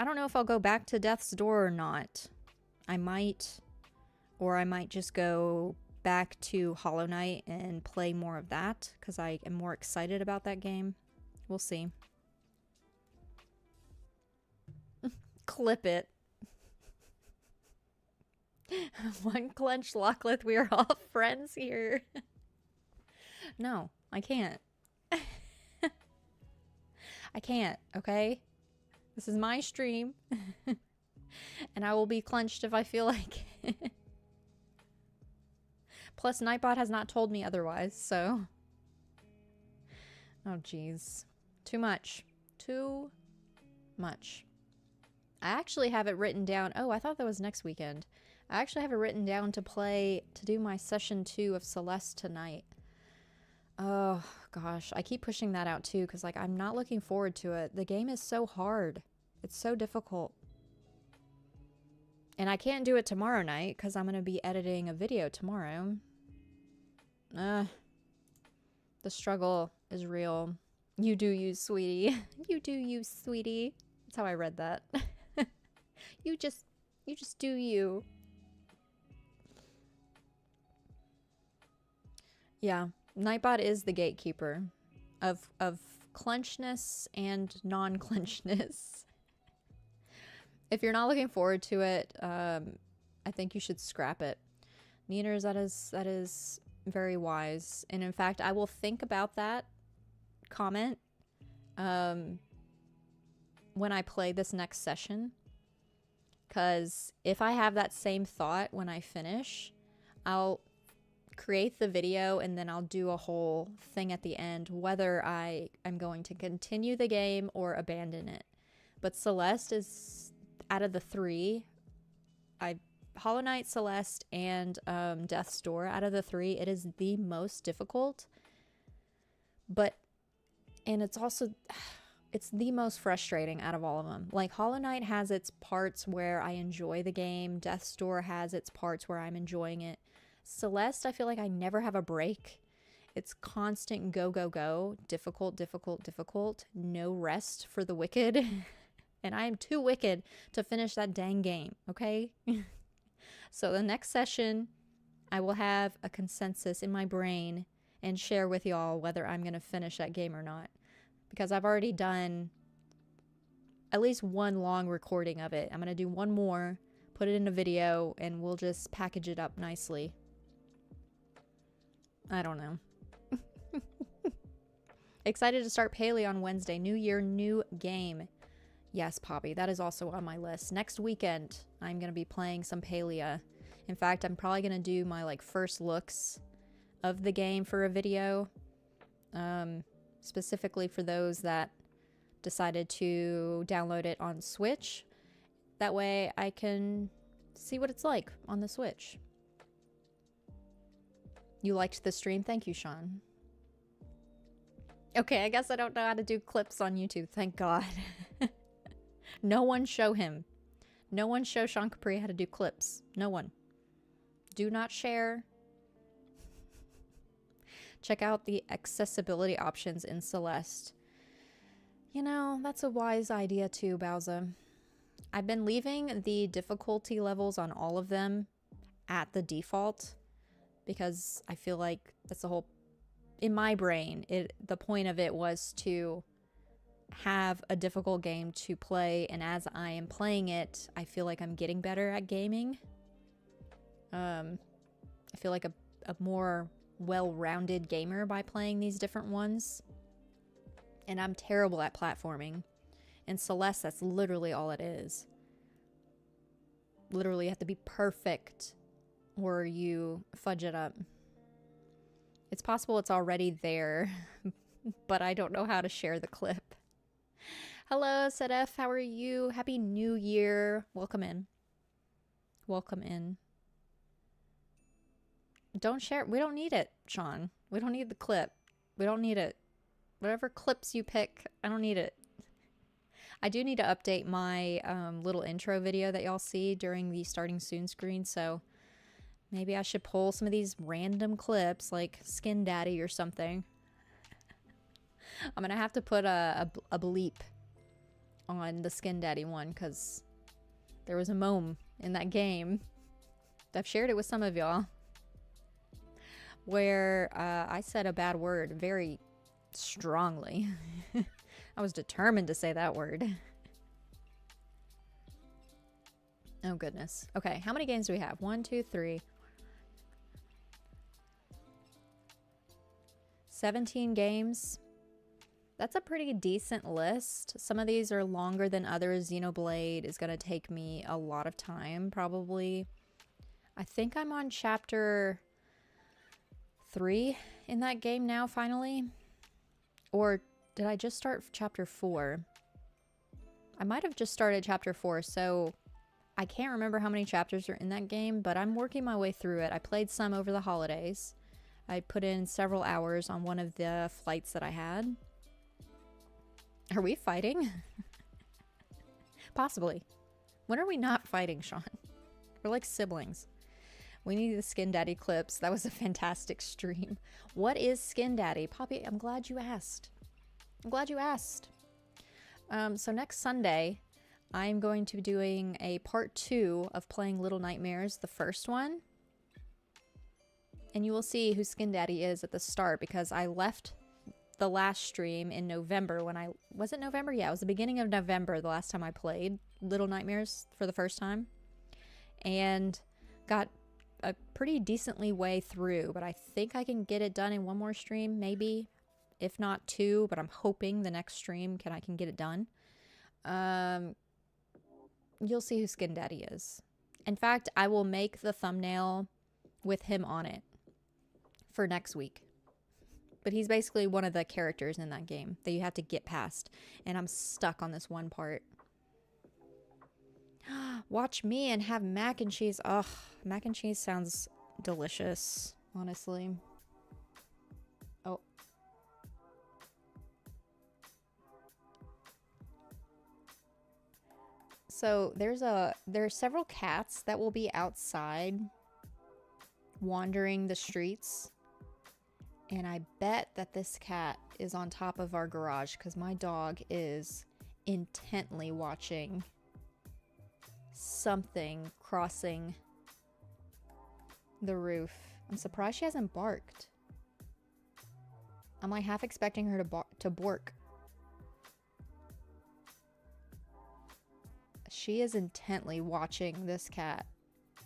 don't know if I'll go back to Death's Door or not. I might, or I might just go back to Hollow Knight and play more of that because I am more excited about that game. We'll see. Clip it. One clenched Lockleth, we are all friends here. No, I can't. I can't, okay? This is my stream. And I will be clenched if I feel like it. Plus, Nightbot has not told me otherwise, so. Oh, jeez. Too much. Too much. I actually have it written down. Oh, I thought that was next weekend. I actually have it written down to do my session 2 of Celeste tonight. Oh, gosh. I keep pushing that out, too, because, like, I'm not looking forward to it. The game is so hard. It's so difficult. And I can't do it tomorrow night because I'm going to be editing a video tomorrow. The struggle is real. You do you, sweetie. You do you, sweetie. That's how I read that. You just do you. Yeah, Nightbot is the gatekeeper of clenchness and non-clenchness. If you're not looking forward to it, I think you should scrap it. Neaners, that is very wise. And in fact, I will think about that comment when I play this next session. Because if I have that same thought when I finish, I'll create the video and then I'll do a whole thing at the end, whether I am going to continue the game or abandon it. But Celeste is, out of the three, Hollow Knight, Celeste, and Death's Door, out of the three, it is the most difficult. And it's also, it's the most frustrating out of all of them. Like, Hollow Knight has its parts where I enjoy the game. Death's Door has its parts where I'm enjoying it. Celeste, I feel like I never have a break. It's constant go, go, go. Difficult, difficult, difficult. No rest for the wicked. And I am too wicked to finish that dang game, okay? So the next session, I will have a consensus in my brain and share with y'all whether I'm going to finish that game or not. Because I've already done at least one long recording of it. I'm going to do one more, put it in a video, and we'll just package it up nicely. I don't know. Excited to start Paleo on Wednesday. New year, new game. Yes, Poppy, that is also on my list. Next weekend, I'm going to be playing some Paleo. In fact, I'm probably going to do my like first looks of the game for a video. Specifically for those that decided to download it on Switch. That way I can see what it's like on the Switch. You liked the stream? Thank you, Sean. Okay, I guess I don't know how to do clips on YouTube. Thank God. No one show him. No one show Sean Capri how to do clips. No one. Do not share. Check out the accessibility options in Celeste. You know, that's a wise idea too, Bowser. I've been leaving the difficulty levels on all of them at the default because I feel like that's the whole, in my brain, the point of it was to have a difficult game to play, and as I am playing it, I feel like I'm getting better at gaming. I feel like a more well-rounded gamer by playing these different ones. And I'm terrible at platforming. In Celeste, that's literally all it is. Literally, you have to be perfect or you fudge it up. It's possible it's already there, but I don't know how to share the clip. Hello, Sedef. How are you? Happy New Year. Welcome in. Welcome in. Don't share. We don't need it, Sean. We don't need the clip. We don't need it. Whatever clips you pick, I don't need it. I do need to update my little intro video that y'all see during the starting soon screen, so maybe I should pull some of these random clips like Skin Daddy or something. I'm gonna have to put a bleep on the Skin Daddy one because there was a moment in that game. I've shared it with some of y'all where I said a bad word very strongly. I was determined to say that word. Oh goodness. Okay, how many games do we have? 1, 2, 3. 17 games. That's a pretty decent list. Some of these are longer than others. Xenoblade is going to take me a lot of time, probably. I think I'm on chapter 3 in that game now, finally. Or did I just start chapter 4? I might have just started chapter 4, so I can't remember how many chapters are in that game, but I'm working my way through it. I played some over the holidays. I put in several hours on one of the flights that I had. Are we fighting? Possibly. When are we not fighting, Sean? We're like siblings. We need the Skin Daddy clips. That was a fantastic stream. What is Skin Daddy? Poppy, I'm glad you asked. I'm glad you asked. So next Sunday, I'm going to be doing a part 2 of playing Little Nightmares, the first one. And you will see who Skin Daddy is at the start because I left the last stream in November when was it November? Yeah, it was the beginning of November the last time I played Little Nightmares for the first time. And got a pretty decently way through, but I think I can get it done in one more stream, maybe. If not two, but I'm hoping the next stream I can get it done. You'll see who Skin Daddy is. In fact, I will make the thumbnail with him on it for next week. But he's basically one of the characters in that game that you have to get past. And I'm stuck on this one part. Watch me and have mac and cheese. Ugh, mac and cheese sounds delicious, honestly. Oh. So there are several cats that will be outside wandering the streets. And I bet that this cat is on top of our garage because my dog is intently watching something crossing the roof. I'm surprised she hasn't barked. I'm like half expecting her to bark. She is intently watching this cat.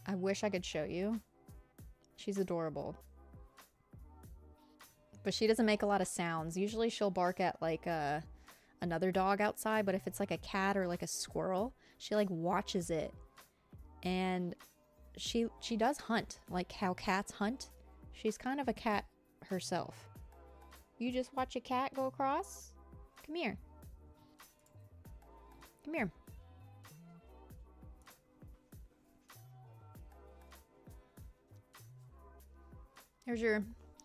I wish I could show you. She's adorable. But she doesn't make a lot of sounds. Usually she'll bark at like another dog outside, but if it's like a cat or like a squirrel, she like watches it. And she does hunt, like how cats hunt. She's kind of a cat herself. You just watch a cat go across? Come here. Come here.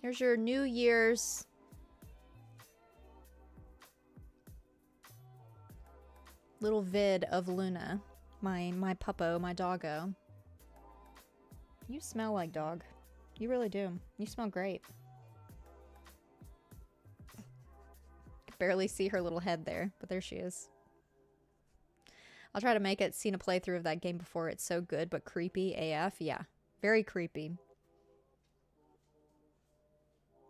Here's your New Year's little vid of Luna, my puppo, my doggo. You smell like dog. You really do. You smell great. Could barely see her little head there, but there she is. I'll try to make it seen a playthrough of that game before. It's so good, but creepy AF. Yeah, very creepy.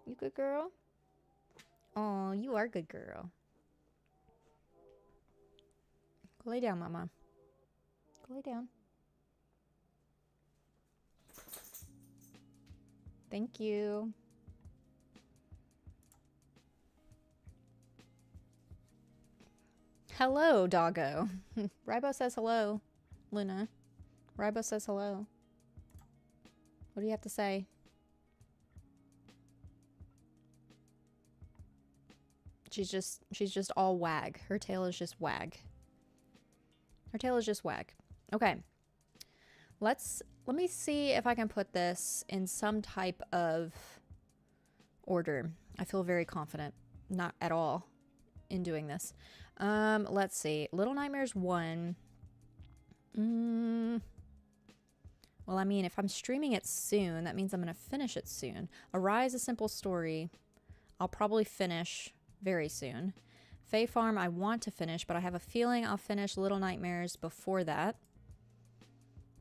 You good girl? Oh, you are good girl. Go lay down, mama. Go lay down. Thank you. Hello, doggo. Ribo says hello, Luna. Ribo says hello. What do you have to say? She's just all wag. Her tail is just wag. Her tail is just wag. Okay. Let me see if I can put this in some type of order. I feel very confident. Not at all in doing this. Let's see. Little Nightmares 1. Well, I mean, if I'm streaming it soon, that means I'm going to finish it soon. Arise, A Simple Story. I'll probably finish very soon. Fae Farm I want to finish, but I have a feeling I'll finish Little Nightmares before that.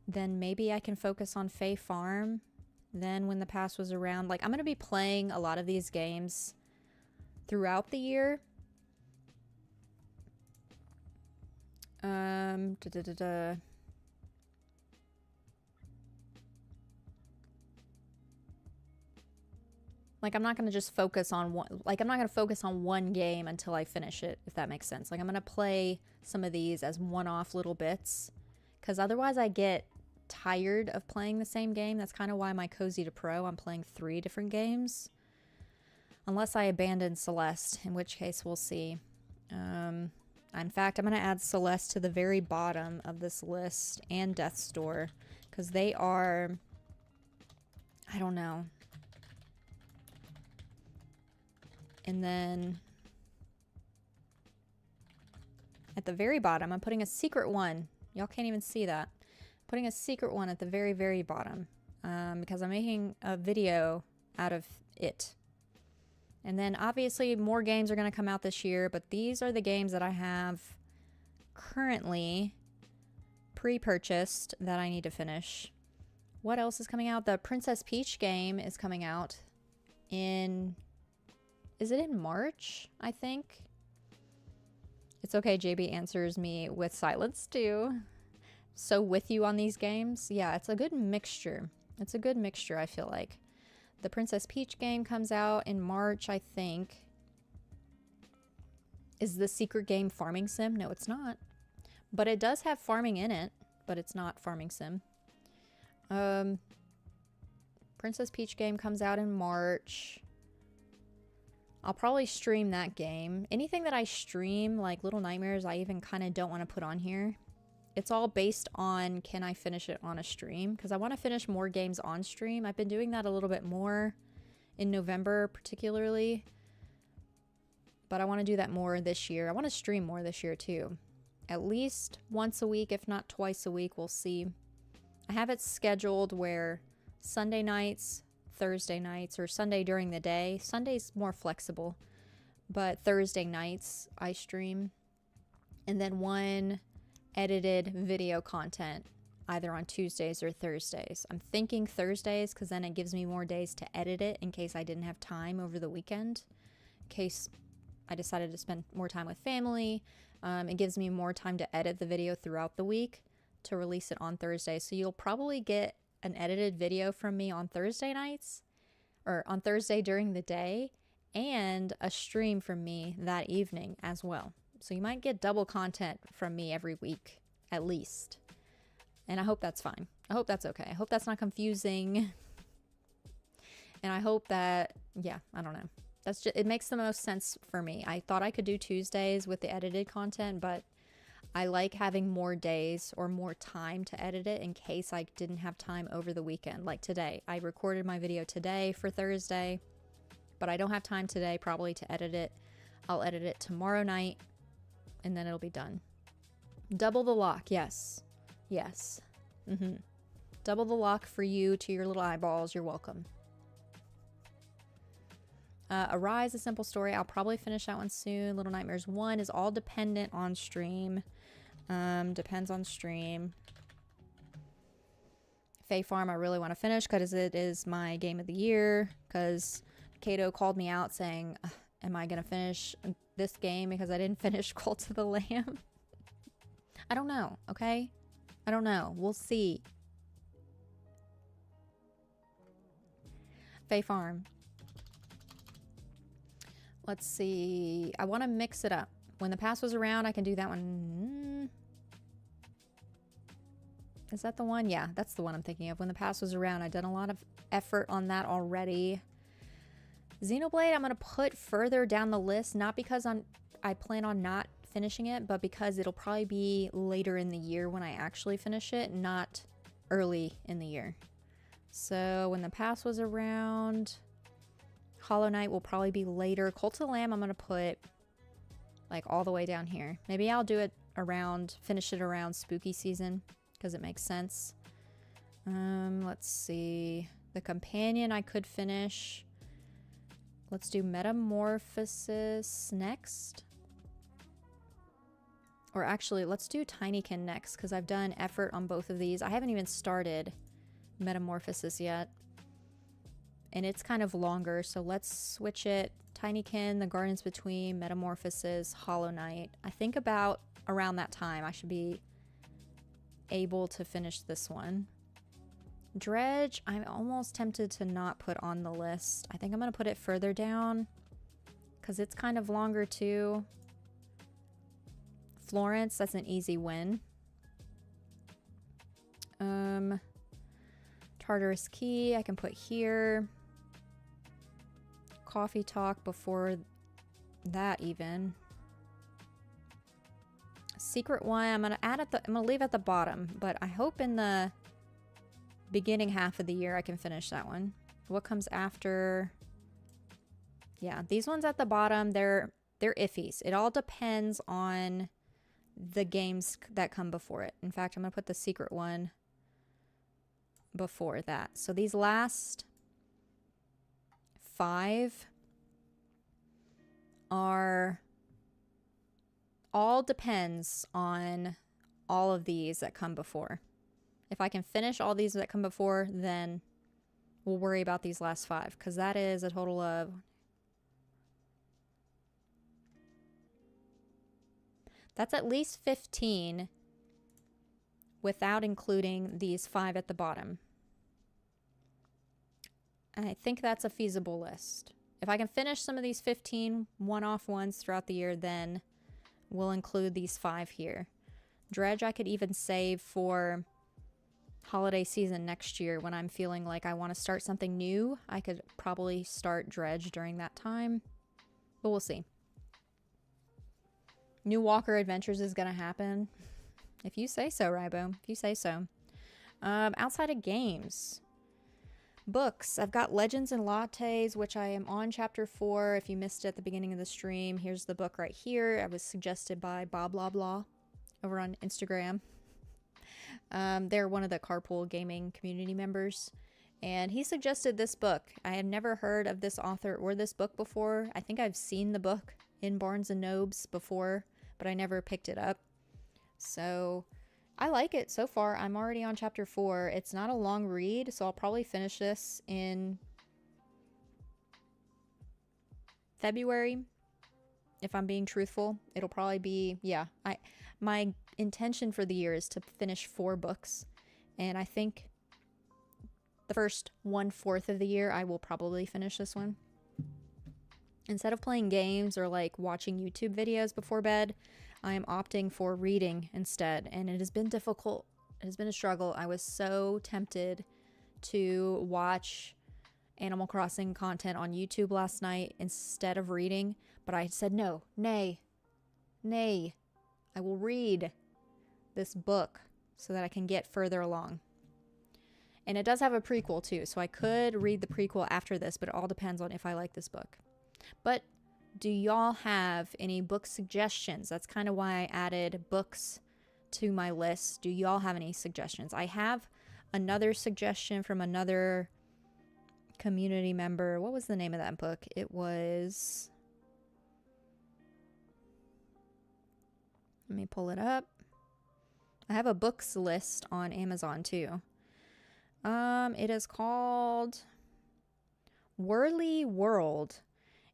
Then maybe I can focus on Fae Farm. Then when the past was around, like I'm going to be playing a lot of these games throughout the year. Like, I'm not going to just focus on one, like, I'm not going to focus on one game until I finish it, if that makes sense. Like, I'm going to play some of these as one-off little bits, because otherwise I get tired of playing the same game. That's kind of why my Cozy to Pro, I'm playing 3 different games. Unless I abandon Celeste, in which case we'll see. In fact, I'm going to add Celeste to the very bottom of this list, and Death's Door, because they are, I don't know. And then at the very bottom, I'm putting a secret one. Y'all can't even see that. Putting a secret one at the very, very bottom because I'm making a video out of it. And then obviously more games are going to come out this year, but these are the games that I have currently pre-purchased that I need to finish. What else is coming out? The Princess Peach game is coming out in Is it in March, I think? It's okay, JB answers me with silence too. So with you on these games. Yeah, it's a good mixture. It's a good mixture, I feel like. The Princess Peach game comes out in March, I think. Is the secret game Farming Sim? No, it's not. But it does have farming in it, but it's not Farming Sim. Princess Peach game comes out in March. I'll probably stream that game. Anything that I stream, like Little Nightmares, I even kind of don't want to put on here. It's all based on, can I finish it on a stream? Because I want to finish more games on stream. I've been doing that a little bit more in November particularly. But I want to do that more this year. I want to stream more this year too. At least once a week, if not twice a week, we'll see. I have it scheduled where Sunday nights, Thursday nights, or Sunday during the day. Sunday's more flexible, but Thursday nights I stream. And then one edited video content either on Tuesdays or Thursdays. I'm thinking Thursdays because then it gives me more days to edit it in case I didn't have time over the weekend. In case I decided to spend more time with family. It gives me more time to edit the video throughout the week to release it on Thursday. So you'll probably get an edited video from me on Thursday nights or on Thursday during the day and a stream from me that evening as well. So you might get double content from me every week at least. And I hope that's fine. I hope that's okay. I hope that's not confusing. And I hope that, yeah, I don't know. That's just, it makes the most sense for me. I thought I could do Tuesdays with the edited content, but I like having more days or more time to edit it in case I didn't have time over the weekend. Like today, I recorded my video today for Thursday, but I don't have time today probably to edit it. I'll edit it tomorrow night and then it'll be done. Double the lock. Yes. Yes. Double the lock for you to your little eyeballs. You're welcome. Arise, A Simple Story. I'll probably finish that one soon. Little Nightmares 1 is all dependent on stream. Depends on stream. Fae Farm I really want to finish because it is my game of the year. Because Kato called me out saying, am I going to finish this game because I didn't finish Cult of the Lamb? I don't know, okay? I don't know. We'll see. Fae Farm. Let's see. I want to mix it up. When the past was around, I can do that one. Is that the one? Yeah, that's the one I'm thinking of. When the past was around, I've done a lot of effort on that already. Xenoblade, I'm going to put further down the list. Not because I plan on not finishing it, but because it'll probably be later in the year when I actually finish it, not early in the year. So when the past was around... Hollow Knight will probably be later. Cult of the Lamb I'm going to put like all the way down here. Maybe I'll do it around, finish it around spooky season because it makes sense. Let's see. The Companion I could finish. Let's do Metamorphosis next. Or actually, let's do Tinykin next because I've done effort on both of these. I haven't even started Metamorphosis yet. And it's kind of longer, so let's switch it. Tinykin, The Gardens Between, Metamorphosis, Hollow Knight. I think about around that time I should be able to finish this one. Dredge, I'm almost tempted to not put on the list. I think I'm going to put it further down because it's kind of longer too. Florence, that's an easy win. Tartarus Key, I can put here. Coffee Talk before that even. Secret one, I'm gonna add I'm gonna leave at the bottom, but I hope in the beginning half of the year I can finish that one. What comes after? Yeah, these ones at the bottom, they're iffies. It all depends on the games that come before it. In fact, I'm gonna put the secret one before that. So these last 5 are all depends on all of these that come before. If I can finish all these that come before, then we'll worry about these last 5 because that is a total of That's at least 15 without including these 5 at the bottom. I think that's a feasible list. If I can finish some of these 15 one-off ones throughout the year, then we'll include these 5 here. Dredge I could even save for holiday season next year when I'm feeling like I want to start something new. I could probably start Dredge during that time, but we'll see. New Walker Adventures is going to happen. If you say so, Rybo. If you say so. Outside of games. Books. I've got Legends and Lattes, which I am on chapter 4. If you missed it at the beginning of the stream, here's the book right here. It was suggested by Bob Blah Blah over on Instagram. They're one of the Carpool Gaming community members. And he suggested this book. I had never heard of this author or this book before. I think I've seen the book in Barnes & Nobles before, but I never picked it up. So I like it so far. I'm already on chapter 4. It's not a long read, so I'll probably finish this in February. If I'm being truthful, it'll probably be, yeah. My intention for the year is to finish 4 books, and I think the first 1/4 of the year I will probably finish this one. Instead of playing games or like watching YouTube videos before bed, I am opting for reading instead, and it has been difficult. It has been a struggle. I was so tempted to watch Animal Crossing content on YouTube last night instead of reading, but I said no, nay, I will read this book so that I can get further along. And it does have a prequel too, so I could read the prequel after this, but it all depends on if I like this book. But do y'all have any book suggestions? That's kind of why I added books to my list. Do y'all have any suggestions? I have another suggestion from another community member. What was the name of that book? It was... Let me pull it up. I have a books list on Amazon too. It is called Whirly World.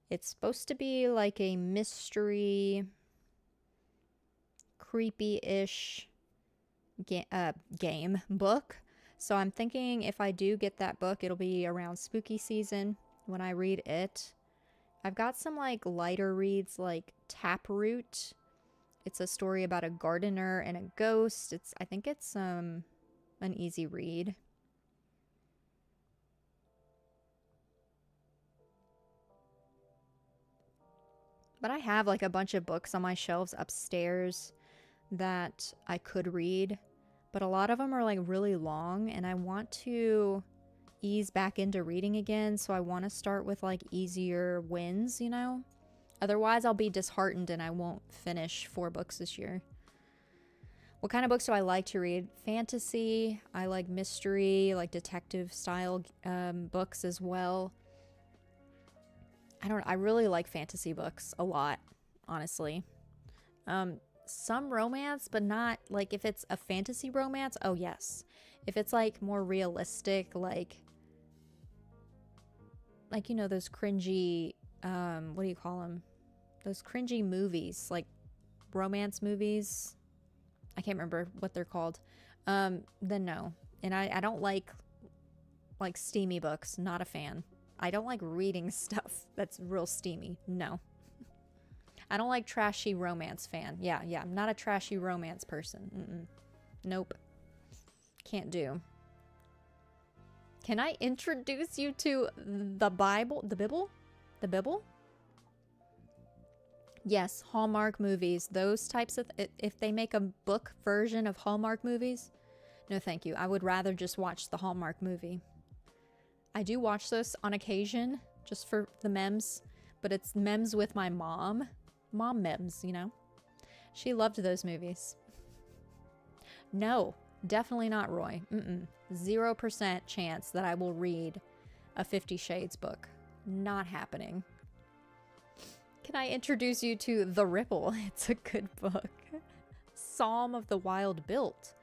It's supposed to be like a mystery, creepy-ish game book. So I'm thinking if I do get that book, it'll be around spooky season when I read it. I've got some like lighter reads like Taproot. It's a story about a gardener and a ghost. I think it's an easy read. But I have like a bunch of books on my shelves upstairs that I could read, but a lot of them are like really long and I want to ease back into reading again, so I want to start with like easier wins, you know? Otherwise I'll be disheartened and I won't finish 4 books this year. What kind of books do I like to read? Fantasy, I like mystery, like detective style books as well. I really like fantasy books a lot, honestly. Some romance, but not like if it's a fantasy romance, oh yes. If it's like more realistic, like you know, those cringy, what do you call them? Those cringy movies, like romance movies. I can't remember what they're called. Then no. And I don't like steamy books, not a fan. I don't like reading stuff that's real steamy. No. I don't like trashy romance fan. Yeah, I'm not a trashy romance person. Nope. Can't do. Can I introduce you to the Bible? The Bible? The Bible? Yes, Hallmark movies. Those types of... If they make a book version of Hallmark movies, no thank you. I would rather just watch the Hallmark movie. I do watch this on occasion, just for the memes, but it's memes with my mom. Mom memes, you know? She loved those movies. No, definitely not Roy. 0% chance that I will read a 50 Shades book. Not happening. Can I introduce you to The Ripple? It's a good book. Psalm of the Wild Built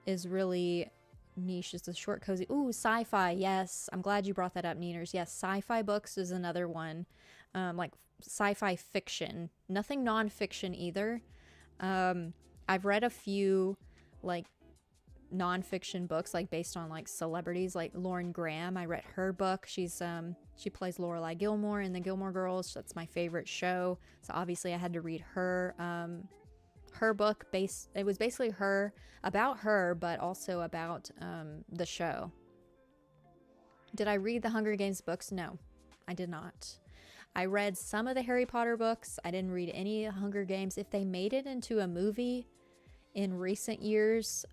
is really... niche. Is a short cozy. Ooh, sci-fi. Yes, I'm glad you brought that up, Neeners. Yes, sci-fi books is another one. Like sci-fi fiction, nothing non-fiction either. I've read a few like nonfiction books like based on like celebrities, like Lauren Graham. I read her book. She's she plays Lorelai Gilmore in the Gilmore Girls. That's my favorite show. So obviously I had to read her book. It was basically about her, but also about the show. Did I read the Hunger Games books? No, I did not. I read some of the Harry Potter books. I didn't read any Hunger Games. If they made it into a movie in recent years,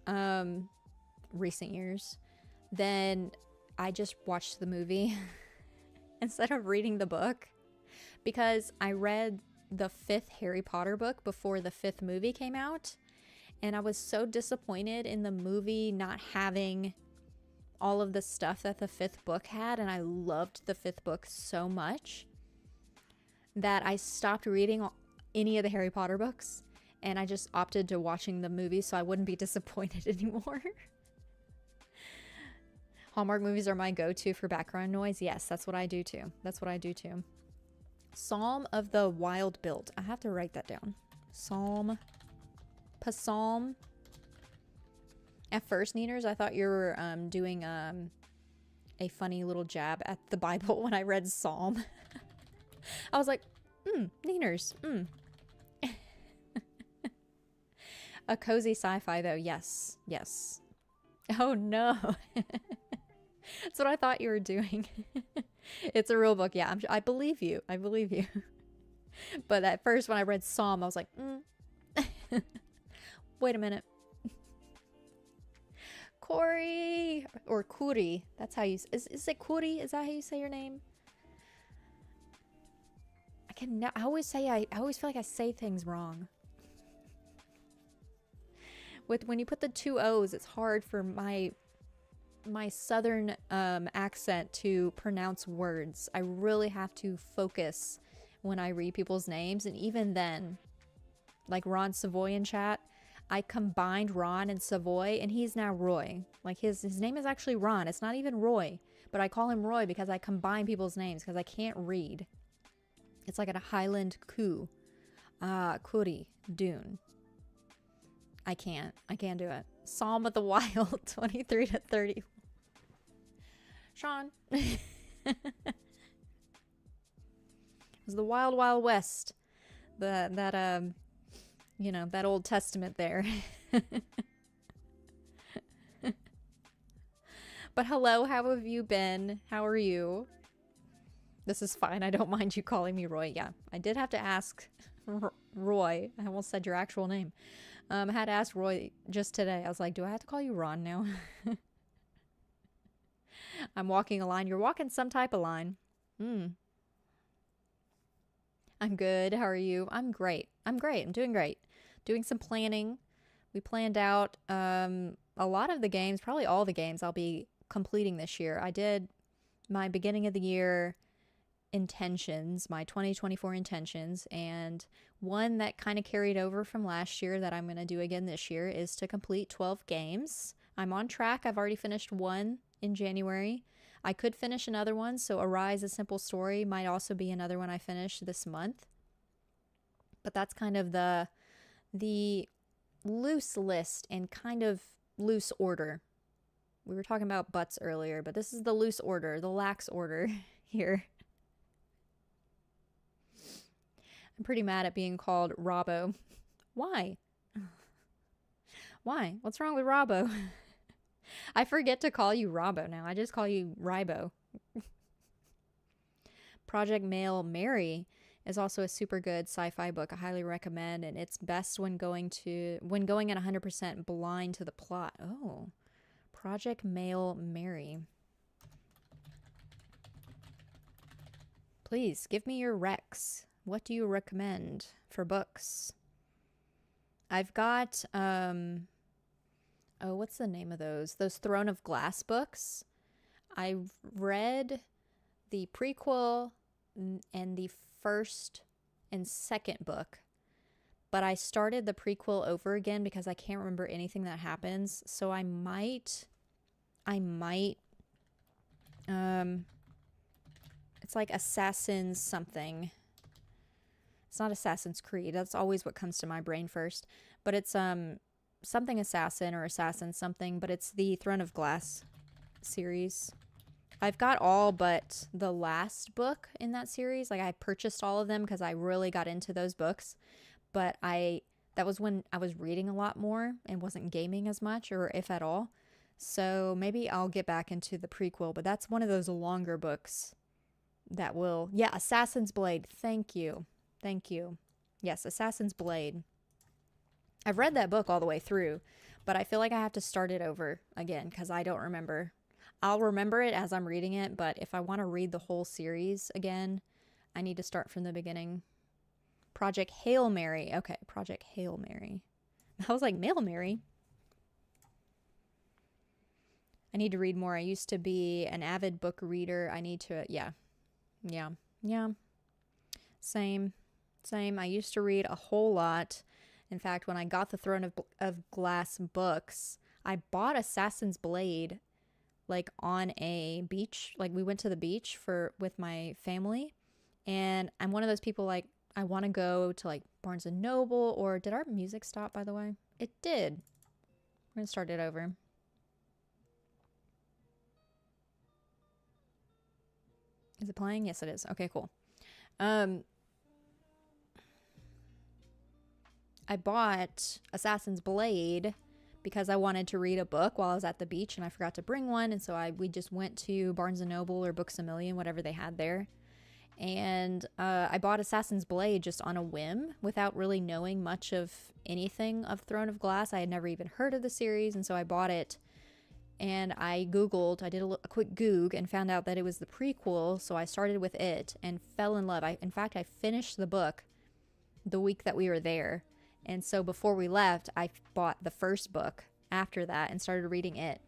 then I just watched the movie instead of reading the book, because I read the 5th Harry Potter book before the 5th movie came out, and I was so disappointed in the movie not having all of the stuff that the 5th book had, and I loved the 5th book so much that I stopped reading any of the Harry Potter books, and I just opted to watching the movie so I wouldn't be disappointed anymore. Hallmark movies are my go-to for background noise. Yes, that's what I do too. Psalm of the Wild Built. I have to write that down. Psalm. At first, Neeners, I thought you were doing a funny little jab at the Bible when I read Psalm. I was like, Neeners, A cozy sci-fi, though. Yes. Oh, no. That's what I thought you were doing. It's a real book. Yeah, I believe you. But at first, when I read Psalm, I was like, wait a minute. Corey, or Kuri. That's how you... Is it Kuri? Is that how you say your name? I always feel like I say things wrong. When you put the 2 O's, it's hard for my southern accent to pronounce words. I really have to focus when I read people's names, and even then, like Ron Savoy in chat, I combined Ron and Savoy, and he's now Roy. Like his name is actually Ron. It's not even Roy, but I call him Roy because I combine people's names because I can't read. It's like a Highland Coo. Kuri. Dune. I can't do it. Psalm of the Wild, 23 to 30. Sean. It was the Wild Wild West. That Old Testament there. But hello, how have you been? How are you? This is fine. I don't mind you calling me Roy. Yeah, I did have to ask Roy. I almost said your actual name. I had to ask Roy just today. I was like, do I have to call you Ron now? I'm walking a line. You're walking some type of line. I'm good. How are you? I'm great. I'm doing great. Doing some planning. We planned out a lot of the games, probably all the games I'll be completing this year. I did my beginning of the year intentions, my 2024 intentions, and one that kind of carried over from last year that I'm going to do again this year is to complete 12 games. I'm on track. I've already finished one in January. I could finish another one, so Arise: A Simple Story might also be another one I finish this month. But that's kind of the loose list and kind of loose order. We were talking about butts earlier, but this is the loose order, the lax order here. I'm pretty mad at being called Robbo. Why? Why? What's wrong with Robbo? I forget to call you Robbo now. I just call you Rybo. Project Male Mary is also a super good sci-fi book. I highly recommend, and it's best when going at 100% blind to the plot. Oh, Project Male Mary. Please give me your recs. What do you recommend for books? I've got, what's the name of those? Those Throne of Glass books. I've read the prequel and the first and second book, but I started the prequel over again because I can't remember anything that happens. So I might, it's like Assassin's something. It's not Assassin's Creed. That's always what comes to my brain first. But it's something assassin or assassin something, but it's the Throne of Glass series. I've got all but the last book in that series. Like I purchased all of them because I really got into those books. But that was when I was reading a lot more and wasn't gaming as much, or if at all. So maybe I'll get back into the prequel, but that's one of those longer books that will... Yeah, Assassin's Blade. Thank you. Thank you. Yes, Assassin's Blade. I've read that book all the way through, but I feel like I have to start it over again because I don't remember. I'll remember it as I'm reading it, but if I want to read the whole series again, I need to start from the beginning. Project Hail Mary. Okay, Project Hail Mary. I was like, Mail Mary? I need to read more. I used to be an avid book reader. I need to, yeah. Same. I used to read a whole lot. In fact, when I got the Throne of Glass books, I bought Assassin's Blade like on a beach. Like we went to the beach with my family, and I'm one of those people like I want to go to like Barnes and Noble. Or did our music stop, by the way? It did. We're gonna start it over. Is it playing? Yes, it is. Okay, cool. I bought Assassin's Blade because I wanted to read a book while I was at the beach and I forgot to bring one. And so we just went to Barnes & Noble or Books A Million, whatever they had there. And I bought Assassin's Blade just on a whim without really knowing much of anything of Throne of Glass. I had never even heard of the series. And so I bought it and I Googled, I did a quick Goog and found out that it was the prequel. So I started with it and fell in love. In fact, I finished the book the week that we were there. And so before we left, I bought the first book after that and started reading it.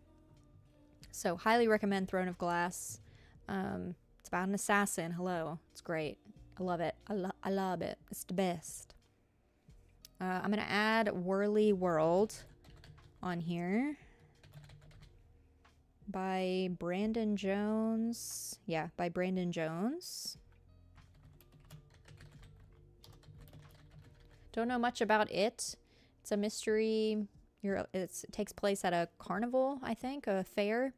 So highly recommend Throne of Glass. It's about an assassin. Hello. It's great. I love it. I love it. It's the best. I'm going to add Whirly World on here by Brandon Jones. Yeah, by Brandon Jones. Don't know much about it. It's a mystery. It takes place at a carnival, I think, a fair.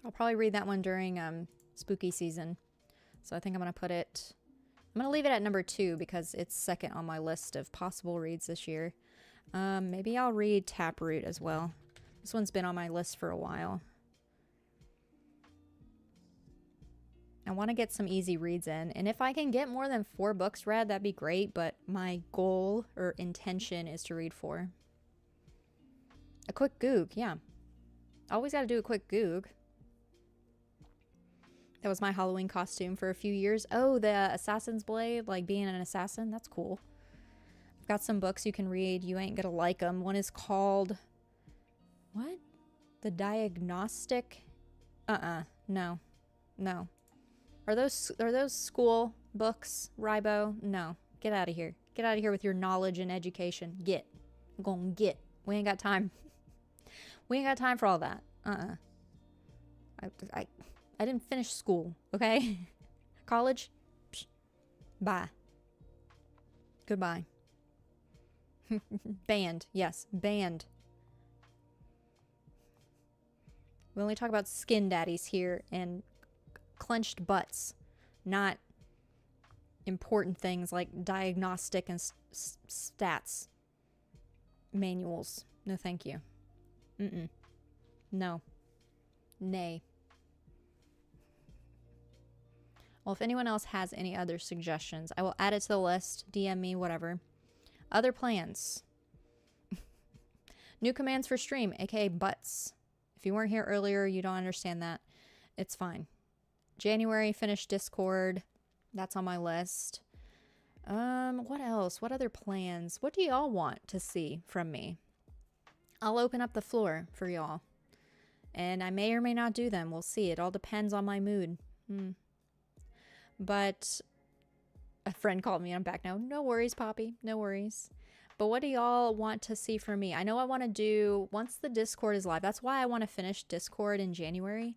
I'll probably read that one during spooky season. So I think I'm going to I'm going to leave it at number 2 because it's second on my list of possible reads this year. Maybe I'll read Taproot as well. This one's been on my list for a while. I want to get some easy reads in. And if I can get more than 4 books read, that'd be great. But my goal or intention is to read 4. A quick Goog, yeah. Always got to do a quick Goog. That was my Halloween costume for a few years. Oh, the Assassin's Blade, like being an assassin. That's cool. I've got some books you can read. You ain't gonna like them. One is called... What? The Diagnostic... No. Are those school books, Rybo? No. Get out of here. Get out of here with your knowledge and education. Get. Gonna get. We ain't got time. We ain't got time for all that. I didn't finish school, okay? College? Psh. Bye. Goodbye. Banned. Yes, banned. We only talk about skin daddies here and clenched butts, not important things like diagnostic and stats manuals. No, thank you. No. Nay. Well, if anyone else has any other suggestions, I will add it to the list. DM me, whatever. Other plans. New commands for stream, aka butts. If you weren't here earlier, you don't understand that. It's fine. January, finish Discord. That's on my list. What else? What other plans? What do y'all want to see from me? I'll open up the floor for y'all. And I may or may not do them. We'll see. It all depends on my mood. But a friend called me. I'm back now. No worries, Poppy. No worries. But what do y'all want to see from me? I know I want to do, once the Discord is live, that's why I want to finish Discord in January.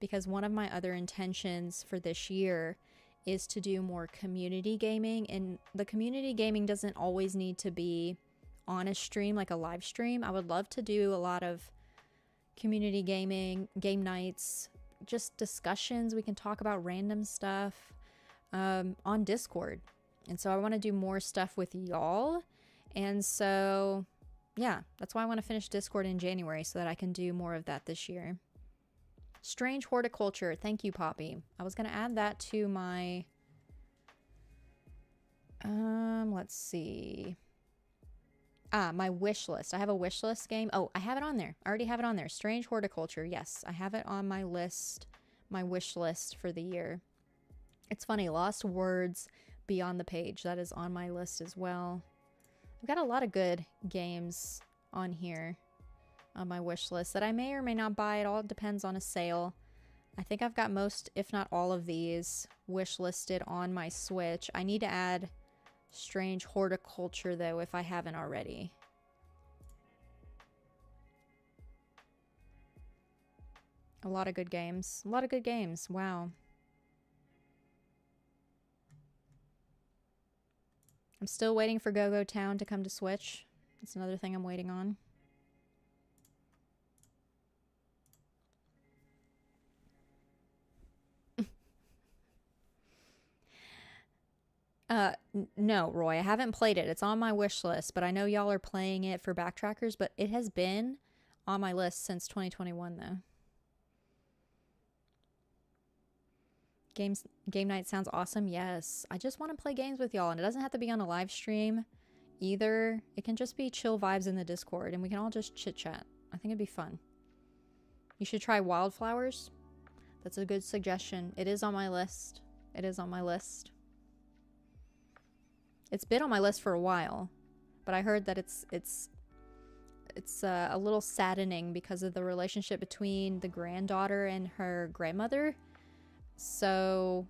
Because one of my other intentions for this year is to do more community gaming. And the community gaming doesn't always need to be on a stream, like a live stream. I would love to do a lot of community gaming, game nights, just discussions. We can talk about random stuff on Discord. And so I want to do more stuff with y'all. And so, yeah, that's why I want to finish Discord in January so that I can do more of that this year. Strange horticulture. Thank you, Poppy. I was going to add that to my... let's see. My wish list. I have a wish list game. Oh, I have it on there. I already have it on there. Strange horticulture. Yes, I have it on my list, my wish list for the year. It's funny. Lost Words Beyond the Page. That is on my list as well. I've got a lot of good games on here on my wish list that I may or may not buy. It all depends on a sale. I think I've got most, if not all of these wish listed on my Switch. I need to add Strange Horticulture though if I haven't already. A lot of good games. A lot of good games. Wow. I'm still waiting for Go-Go Town to come to Switch. That's another thing I'm waiting on. No, Roy, I haven't played it. It's on my wish list, but I know y'all are playing it for Backtrackers, but it has been on my list since 2021, though. Game night sounds awesome. Yes. I just want to play games with y'all, and it doesn't have to be on a live stream either. It can just be chill vibes in the Discord, and we can all just chit-chat. I think it'd be fun. You should try Wildflowers. That's a good suggestion. It is on my list. It is on my list. It's been on my list for a while, but I heard that it's a little saddening because of the relationship between the granddaughter and her grandmother. So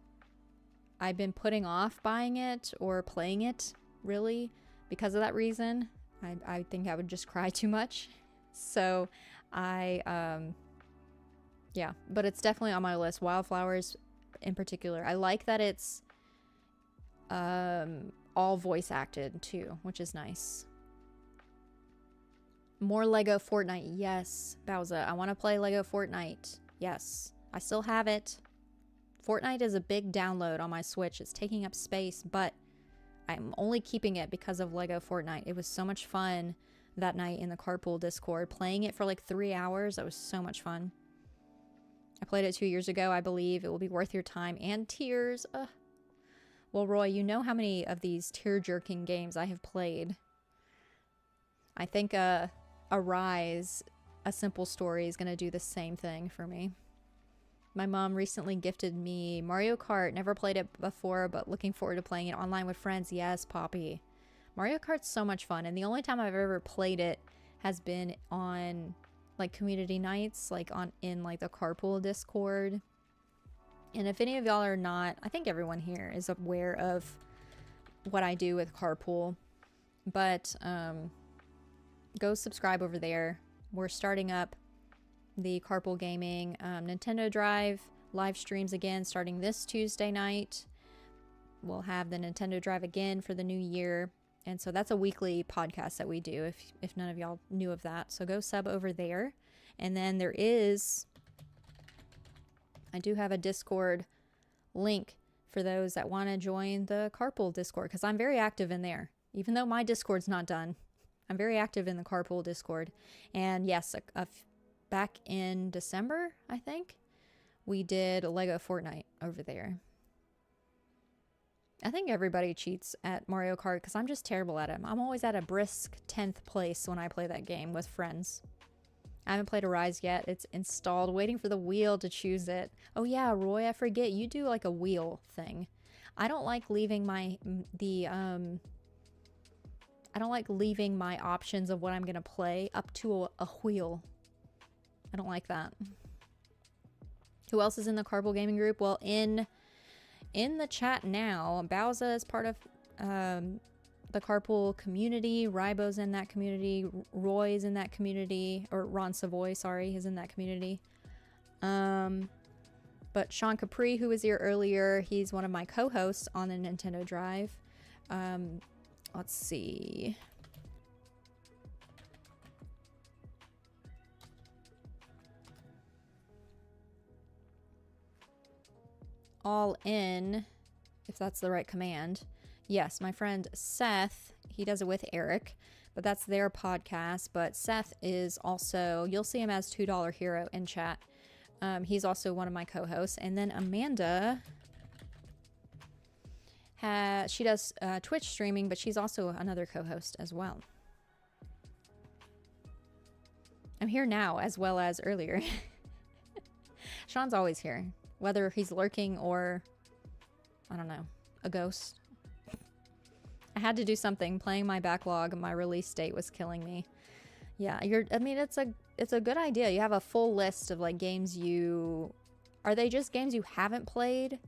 I've been putting off buying it or playing it, really, because of that reason. I think I would just cry too much. So yeah, but it's definitely on my list. Wildflowers in particular. I like that it's all voice acted too, which is nice. More Lego Fortnite. Yes, Bowser. I want to play Lego Fortnite. Yes, I still have it. Fortnite is a big download on my Switch. It's taking up space, but I'm only keeping it because of Lego Fortnite. It was so much fun that night in the carpool Discord, playing it for like 3 hours. That was so much fun. I played it 2 years ago, I believe. It will be worth your time and tears. Well, Roy, you know how many of these tear-jerking games I have played. I think Arise, A Simple Story, is going to do the same thing for me. My mom recently gifted me Mario Kart. Never played it before, but looking forward to playing it online with friends. Yes, Poppy. Mario Kart's so much fun, and the only time I've ever played it has been on like community nights, like in like the carpool Discord. And if any of y'all are not, I think everyone here is aware of what I do with carpool, but go subscribe over there. We're starting up the carpool gaming Nintendo Drive live streams again starting this Tuesday night. We'll have the Nintendo Drive again for the new year, and so that's a weekly podcast that we do if none of y'all knew of that. So go sub over there. And then there is, I do have a Discord link for those that want to join the carpool Discord, because I'm very active in there. Even though my Discord's not done, I'm very active in the carpool Discord. And yes, back in December, I think, we did Lego Fortnite over there. I think everybody cheats at Mario Kart because I'm just terrible at it. I'm always at a brisk 10th place when I play that game with friends. I haven't played Arise yet. It's installed, waiting for the wheel to choose it. Oh yeah, Roy, I forget. You do like a wheel thing. I don't like leaving my options of what I'm gonna play up to a wheel. I don't like that. Who else is in the carpool gaming group? Well, in the chat now, Bowza is part of the carpool community. Rybo's in that community. Roy's in that community, or Ron Savoy, sorry, is in that community. But Sean Capri, who was here earlier, he's one of my co-hosts on the Nintendo Drive. Let's see. All in, if that's the right command. Yes, my friend Seth, he does it with Eric, but that's their podcast. But Seth is also, you'll see him as $2 Hero in chat. He's also one of my co-hosts. And then Amanda, she does Twitch streaming, but she's also another co-host as well. I'm here now as well as earlier. Sean's always here, whether he's lurking or, I don't know, a ghost. I had to do something. Playing my backlog, my release date was killing me. Yeah, I mean, it's a good idea. You have a full list of like games are they just games you haven't played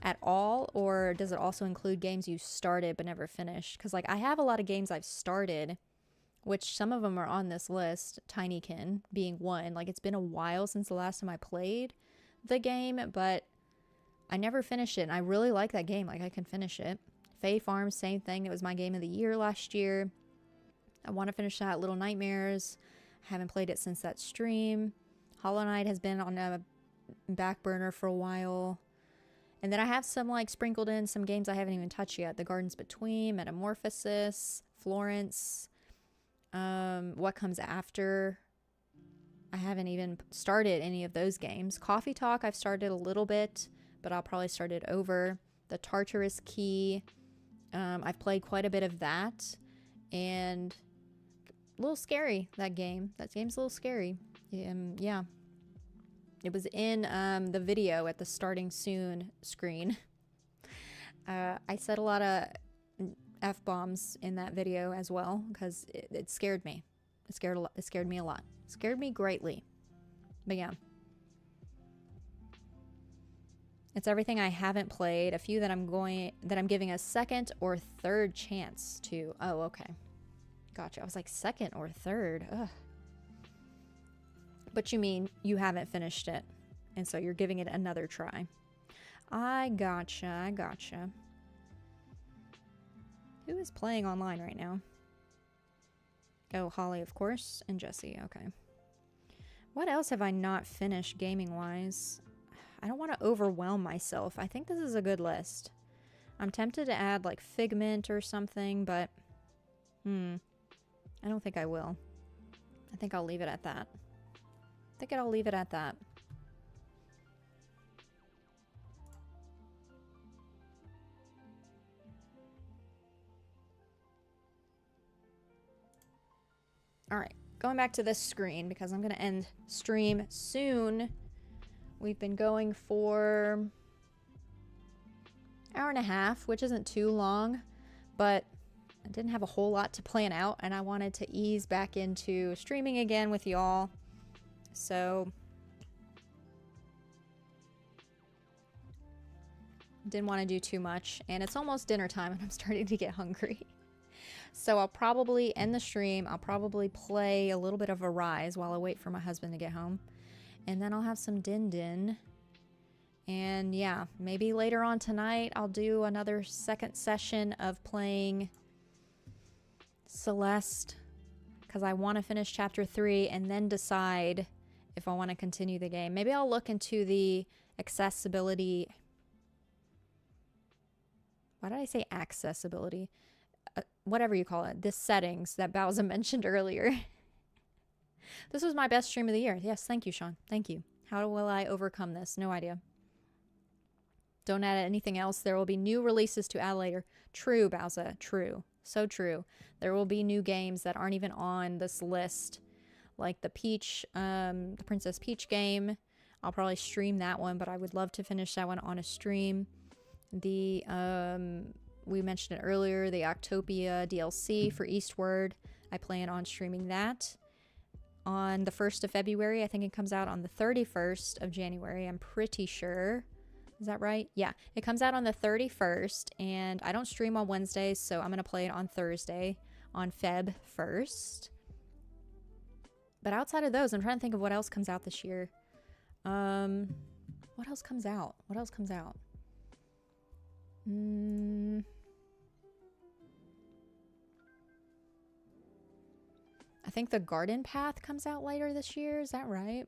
at all, or does it also include games you started but never finished? Because like I have a lot of games I've started, which some of them are on this list, Tinykin being one. Like it's been a while since the last time I played the game, but I never finished it, and I really like that game. Like I can finish it. Fae Farms, same thing. It was my game of the year last year. I want to finish that. Little Nightmares, I haven't played it since that stream. Hollow Knight has been on a back burner for a while. And then I have some like sprinkled in some games I haven't even touched yet. The Gardens Between, Metamorphosis, Florence, What Comes After. I haven't even started any of those games. Coffee Talk, I've started a little bit, but I'll probably start it over. The Tartarus Key, I've played quite a bit of that, and a little scary, that game. That game's a little scary. Yeah. It was in the video at the starting soon screen. I said a lot of F-bombs in that video as well, because it scared me. It scared me a lot. It scared me greatly. But yeah. It's everything I haven't played. A few that I'm giving a second or third chance to. Oh, okay. Gotcha. I was like, second or third. Ugh. But you mean you haven't finished it, and so you're giving it another try. I gotcha. Who is playing online right now? Oh, Holly, of course, and Jesse. Okay. What else have I not finished gaming-wise? I don't want to overwhelm myself. I think this is a good list. I'm tempted to add like Figment or something, but I don't think I will. I think I'll leave it at that. All right, going back to this screen because I'm going to end stream soon. We've been going for an hour and a half, which isn't too long, but I didn't have a whole lot to plan out, and I wanted to ease back into streaming again with y'all. So didn't want to do too much, and it's almost dinner time and I'm starting to get hungry. So I'll probably end the stream. I'll probably play a little bit of Arise while I wait for my husband to get home. And then I'll have some Din Din. And yeah, maybe later on tonight I'll do another second session of playing Celeste, because I want to finish chapter 3 and then decide if I want to continue the game. Maybe I'll look into the accessibility. Why did I say accessibility? Whatever you call it. The settings that Bowser mentioned earlier. This was my best stream of the year. Yes, thank you, Sean. Thank you. How will I overcome this? No idea. Don't add anything else. There will be new releases to add later. True, Bowser. True. So true. There will be new games that aren't even on this list. Like the Princess Peach game. I'll probably stream that one, but I would love to finish that one on a stream. The, we mentioned it earlier, the Octopia DLC for Eastward. I plan on streaming that on the 1st of February. I think it comes out on the 31st of January. I'm pretty sure. Is that right? Yeah, it comes out on the 31st, and I don't stream on Wednesdays, so I'm going to play it on Thursday on Feb 1st. But outside of those, I'm trying to think of what else comes out this year. What else comes out? What else comes out? I think the Garden Path comes out later this year. Is that right?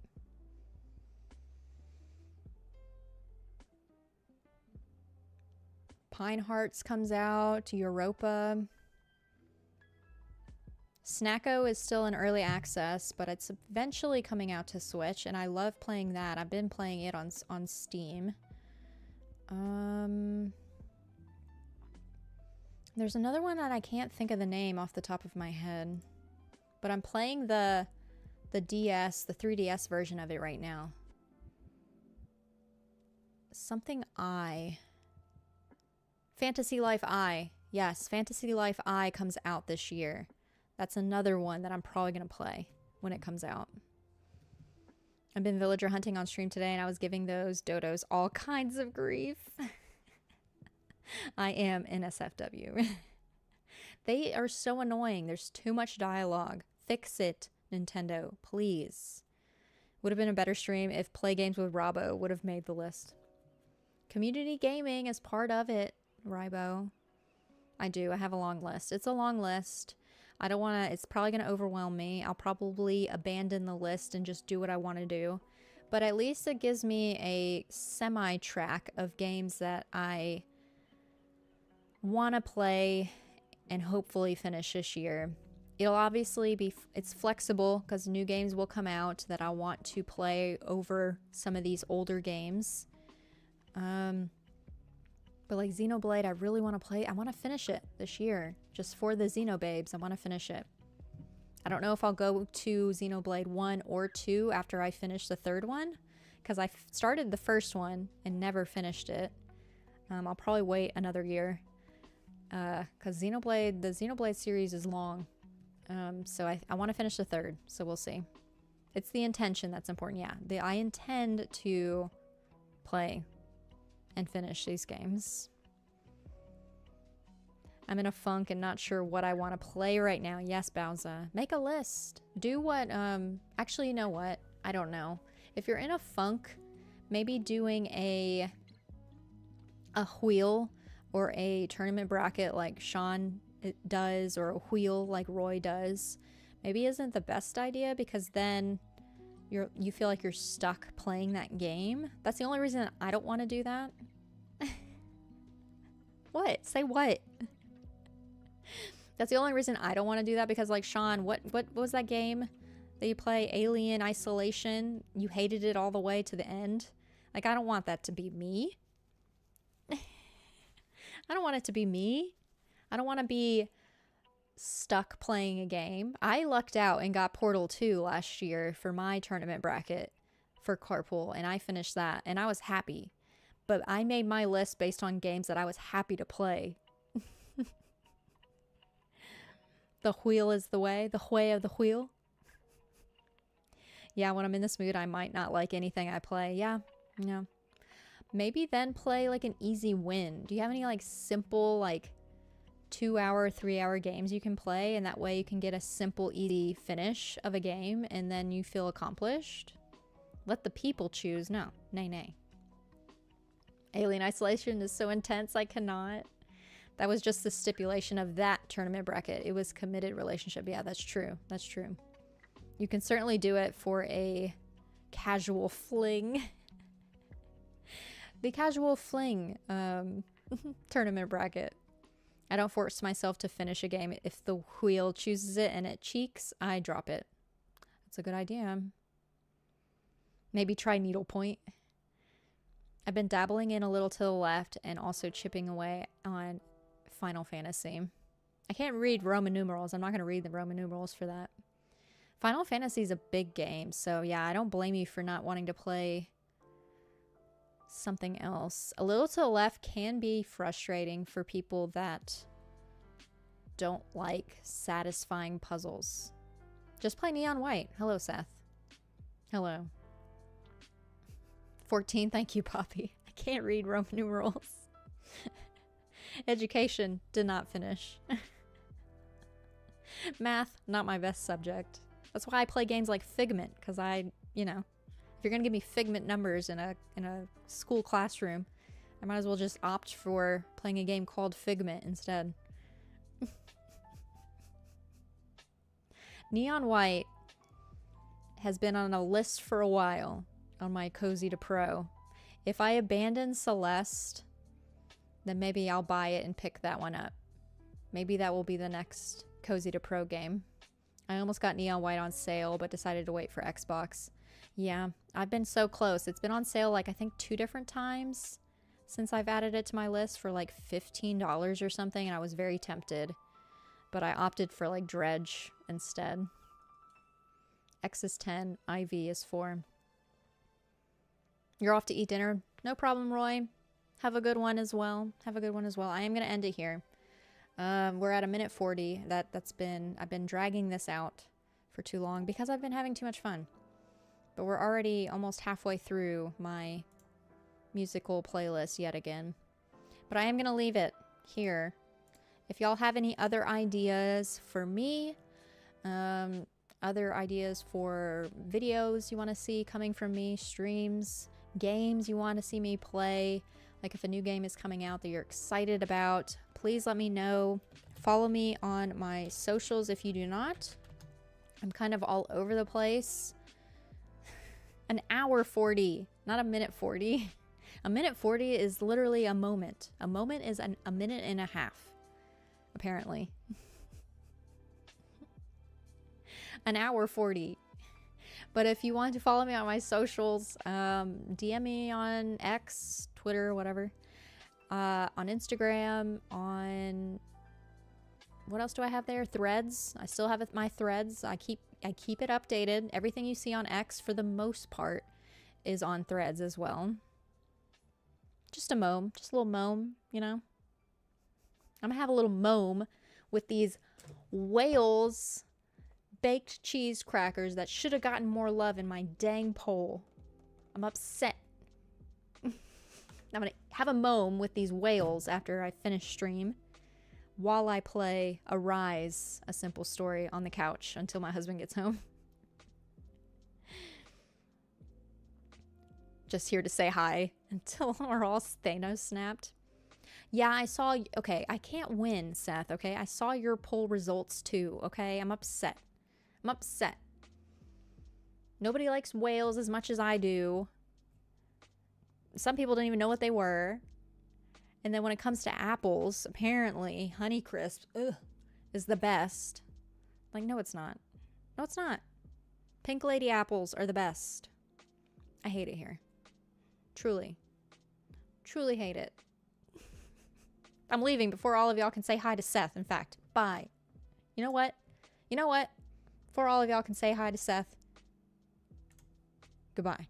Pine Hearts comes out. Europa. Snacko is still in early access, but it's eventually coming out to Switch, and I love playing that. I've been playing it on Steam. There's another one that I can't think of the name off the top of my head, but I'm playing the DS, the 3DS version of it right now. Something I. Fantasy Life I. Yes, Fantasy Life I comes out this year. That's another one that I'm probably going to play when it comes out. I've been villager hunting on stream today, and I was giving those dodos all kinds of grief. I am NSFW. They are so annoying. There's too much dialogue. Fix it, Nintendo, please. Would have been a better stream if Play Games with Robbo would have made the list. Community gaming is part of it, Rybo. I do. I have a long list. It's a long list. I don't want to, it's probably going to overwhelm me. I'll probably abandon the list and just do what I want to do. But at least it gives me a semi-track of games that I want to play and hopefully finish this year. It'll obviously be, it's flexible because new games will come out that I want to play over some of these older games. But like Xenoblade, I really want to play. I want to finish it this year. Just for the Xenobabes, I want to finish it. I don't know if I'll go to Xenoblade 1 or 2 after I finish the third one. Because I started the first one and never finished it. I'll probably wait another year. Because the Xenoblade series is long. So I want to finish the third. So we'll see. It's the intention that's important. Yeah, I intend to play and finish these games. I'm in a funk and not sure what I want to play right now. Yes, Bowser. Make a list. Do what, actually, you know what? I don't know. If you're in a funk, maybe doing a wheel or a tournament bracket like Sean does, or a wheel like Roy does, maybe isn't the best idea, because then you feel like you're stuck playing that game. That's the only reason I don't want to do that. What? Say what? That's the only reason I don't want to do that, because like Sean, what was that game that you play? Alien Isolation? You hated it all the way to the end. Like, I don't want that to be me. I don't want it to be me. I don't want to be stuck playing a game. I lucked out and got Portal 2 last year for my tournament bracket for Carpool, and I finished that, and I was happy. But I made my list based on games that I was happy to play. The wheel is the way. The way of the wheel. Yeah, when I'm in this mood, I might not like anything I play. Yeah, no. Maybe then play like an easy win. Do you have any like simple like 2-hour, 3-hour games you can play? And that way you can get a simple, easy finish of a game and then you feel accomplished? Let the people choose. No, nay, nay. Alien Isolation is so intense, I cannot. That was just the stipulation of that tournament bracket. It was committed relationship. Yeah, that's true. That's true. You can certainly do it for a casual fling. The casual fling tournament bracket. I don't force myself to finish a game. If the wheel chooses it and it cheeks, I drop it. That's a good idea. Maybe try needlepoint. I've been dabbling in a little to the left and also chipping away on Final Fantasy. I can't read Roman numerals. I'm not going to read the Roman numerals for that. Final Fantasy is a big game, so yeah, I don't blame you for not wanting to play something else. A little to the left can be frustrating for people that don't like satisfying puzzles. Just play Neon White. Hello, Seth. Hello. 14, thank you, Poppy. I can't read Roman numerals. Education, did not finish. Math, not my best subject. That's why I play games like Figment, because if you're gonna give me Figment numbers in a school classroom, I might as well just opt for playing a game called Figment instead. Neon White has been on a list for a while on my Cozy to Pro. If I abandon Celeste, then maybe I'll buy it and pick that one up. Maybe that will be the next Cozy to Pro game. I almost got Neon White on sale, but decided to wait for Xbox. Yeah, I've been so close. It's been on sale like I think 2 different times since I've added it to my list for like $15 or something, and I was very tempted. But I opted for like Dredge instead. X is 10, IV is 4. You're off to eat dinner. No problem, Roy. Have a good one as well. Have a good one as well. I am going to end it here. We're at 1:40. I've been dragging this out for too long because I've been having too much fun. But we're already almost halfway through my musical playlist yet again. But I am going to leave it here. If y'all have any other ideas for me, other ideas for videos you want to see coming from me, streams, games you want to see me play, like if a new game is coming out that you're excited about, please let me know. Follow me on my socials if you do not. I'm kind of all over the place. An hour 40, not a minute 40. A minute 40 is literally a moment. A moment is a minute and a half, apparently. An hour 40. But if you want to follow me on my socials, DM me on X, Twitter, whatever. On Instagram, on... What else do I have there? Threads. I still have my Threads. I keep it updated. Everything you see on X, for the most part, is on Threads as well. Just a mome. Just a little mome, you know? I'm gonna have a little mome with these Wales baked cheese crackers that should have gotten more love in my dang poll. I'm upset. I'm gonna have a mome with these whales after I finish stream while I play Arise, A Simple Story on the couch until my husband gets home. Just here to say hi until we're all Thanos snapped. Yeah, I saw... Okay, I can't win, Seth, okay? I saw your poll results too, okay? I'm upset. I'm upset. Nobody likes whales as much as I do. Some people didn't even know what they were. And then when it comes to apples, apparently Honeycrisp is the best. Like, no, it's not. No, it's not. Pink Lady apples are the best. I hate it here. Truly. Truly hate it. I'm leaving before all of y'all can say hi to Seth. In fact, bye. You know what? You know what? Before all of y'all can say hi to Seth, goodbye.